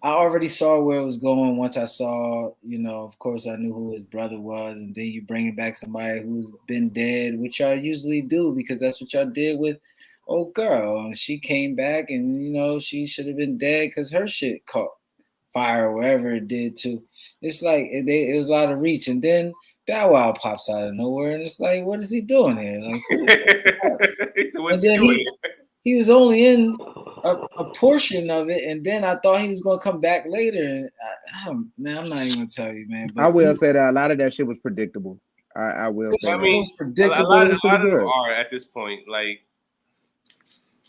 E: I already saw where it was going once I saw, of course I knew who his brother was, and then you bring back somebody who's been dead, which y'all usually do because that's what y'all did with old girl. And she came back and, she should have been dead because her shit caught fire or whatever it did too. It's like, it was a lot of reach. And then Bow Wow pops out of nowhere, and it's like, what is he doing here? Like,
A: so what's he doing?
E: He was only in a portion of it, and then I thought he was gonna come back later. I'm not even gonna tell you, man.
C: But I will say that a lot of that shit was predictable. I will say.
A: I mean, predictable. A lot of them are at this point. Like,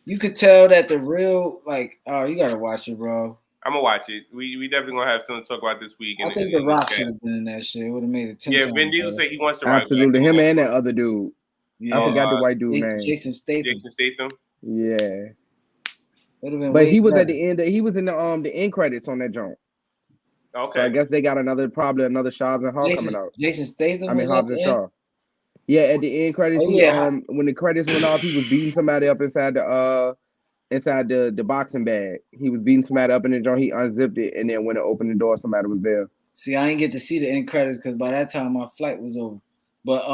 E: you could tell that the real, like, oh, you gotta watch it, bro.
A: I'm gonna watch it. We definitely gonna have something to talk about this week.
E: I think The Rock should have been in that shit. It would have made it 10 times.
A: Yeah, Vin Diesel said he wants to.
C: Absolutely, him and that other dude. Yeah. I forgot the white dude name.
E: Jason
A: Statham.
C: Yeah. But he was at the end. He was in the end credits on that joint.
A: Okay.
C: So I guess they got another Hobbs and Shaw coming out.
E: Jason Statham.
C: I mean Hobbs and Shaw. Yeah, at the end credits, when the credits went off, he was beating somebody up inside the boxing bag. He was beating somebody up in the joint. He unzipped it, and then when it opened the door, somebody was there.
E: See, I didn't get to see the end credits because by that time my flight was over. But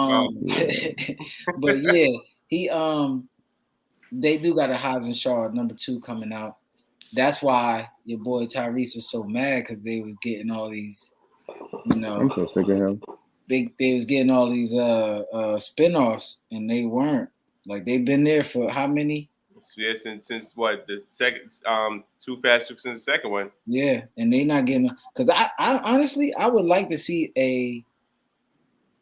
E: but yeah, he they do got a Hobbs and Shaw #2 coming out. That's why your boy Tyrese was so mad because they was getting all these,
C: I'm so sick of him.
E: They was getting all these spinoffs, and they weren't. Like, they've been there for how many?
A: Yeah, since what, the second Too Fast since the second one.
E: Yeah, and they not getting, because I honestly I would like to see a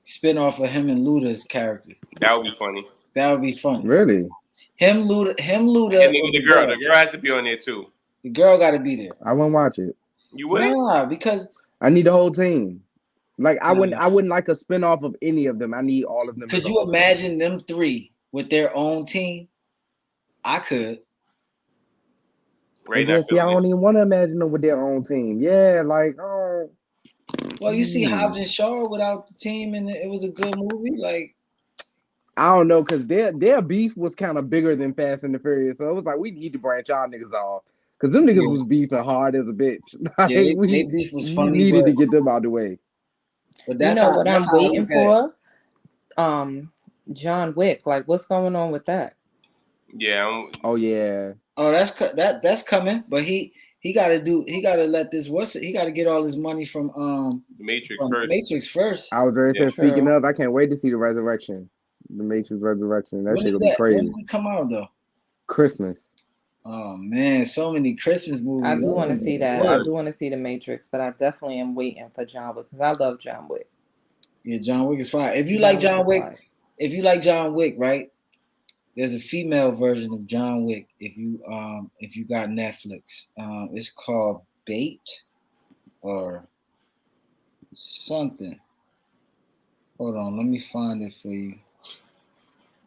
E: spinoff of him and Luda's character.
A: That would be funny.
E: That would be funny.
C: Really?
E: Him, Luda, and
A: the girl. The girl has to be on there too.
E: The girl got to be there.
C: I won't watch it.
A: You wouldn't?
E: Nah, because
C: I need the whole team. Like, I wouldn't like a spinoff of any of them. I need all of them.
E: Could you imagine them three with their own team? I could.
C: Right now, see, I don't even want to imagine them with their own team. Yeah, like, oh.
E: Well, you see Hobbs and Shaw without the team, and it was a good movie. Like,
C: I don't know, because their beef was kind of bigger than Fast and the Furious. So it was like, we need to branch our niggas off. Because them niggas was beefing hard as a bitch. Like,
E: yeah, they beef was funny.
C: We needed to get them out of the way.
E: But that's
D: what I'm waiting for? John Wick. Like, what's going on with that?
A: Yeah.
C: Oh, yeah.
E: Oh, that's coming. But he got to let this, he got to get all his money from
A: the Matrix
E: first.
C: I was ready to say, speaking of, I can't wait to see the Resurrection. The Matrix Resurrection. That shit will be crazy.
E: When does it come out though?
C: Christmas.
E: Oh man, so many Christmas movies.
D: I do want to see that. I do want to see the Matrix, but I definitely am waiting for John Wick because I love John Wick.
E: Yeah, John Wick is fire. If you
D: John
E: like
D: Wick
E: John
D: is
E: Wick,
D: fire.
E: if you like John Wick, right? There's a female version of John Wick. If you got Netflix, it's called Bait or something. Hold on, let me find it for you.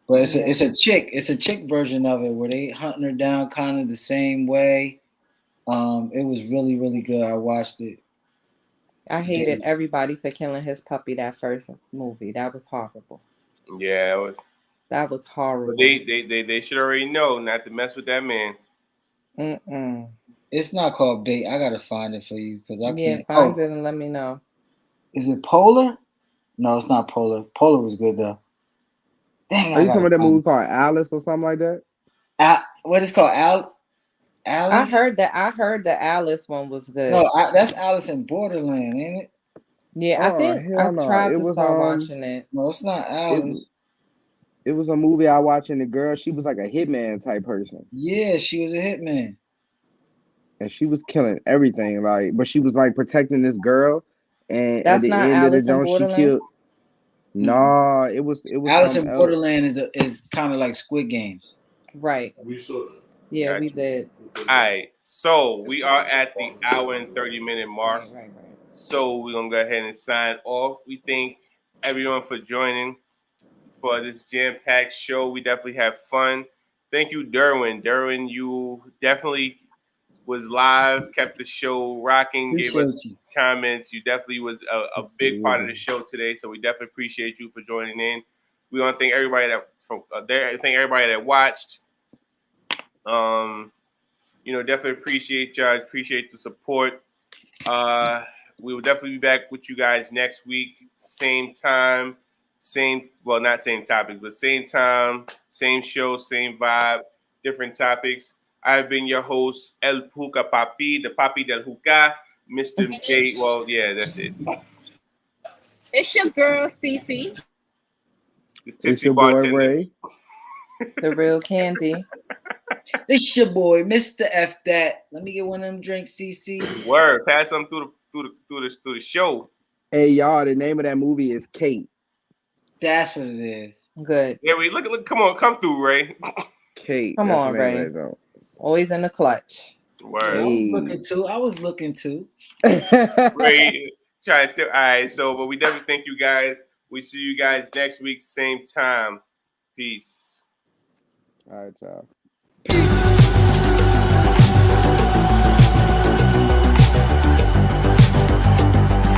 E: But it's a chick version of it where they hunting her down kind of the same way. It was really, really good. I watched it.
D: I hated everybody for killing his puppy that first movie. That was horrible.
A: Yeah, it was.
D: That was horrible.
A: But they should already know not to mess with that man.
E: It's not called Bait. I gotta find it for you because I can't.
D: Find it and let me know.
E: Is it Polar? No, it's not Polar. Polar was good though. Dang,
C: are you talking about that movie called Alice or something like that?
E: What is called Alice?
D: I heard the Alice one was good.
E: No, that's Alice in Borderland, ain't it?
D: Yeah, I think I tried to start watching it.
E: No, it's not Alice.
C: It was a movie I watched, and the girl, she was like a hitman type person.
E: Yeah, she was a hitman.
C: And she was killing everything, like, but she was like protecting this girl. And
D: that's
C: at the
D: not
C: end
D: Alice
C: of the joint, she killed. No, it was
E: Alice in Borderland is kind of like Squid Games.
D: Right.
F: We saw that.
D: Yeah, we did.
A: All right, so we are at the hour and 30-minute mark.
D: Right.
A: So we're gonna go ahead and sign off. We thank everyone for joining for this jam-packed show. We definitely have fun. Thank you, Derwin. Derwin, you definitely was live, kept the show rocking, gave us comments. You definitely was a big part of the show today. So we definitely appreciate you for joining in. We want to thank everybody that watched. Definitely appreciate y'all. Appreciate the support. We will definitely be back with you guys next week. Same time, not same topics, but same time, same show, same vibe, different topics. I've been your host, El Hookah Papi, the Papi del Hookah, Mr. J. Well, yeah, that's it.
B: It's your girl, Cece.
A: The tipsy bartender.
C: Ray.
D: The real Candy.
E: This your boy, Mr. F that. Let me get one of them drinks, CC.
A: Word, pass them through the show.
C: Hey y'all, the name of that movie is Kate.
E: That's what it is.
D: Good.
A: Yeah, look, come through, Ray.
C: Kate.
D: Come on, Ray. Always in the clutch.
A: Word.
E: I was looking too.
A: Ray, try to still. All right, but we definitely thank you guys. We see you guys next week, same time. Peace.
C: All right, y'all.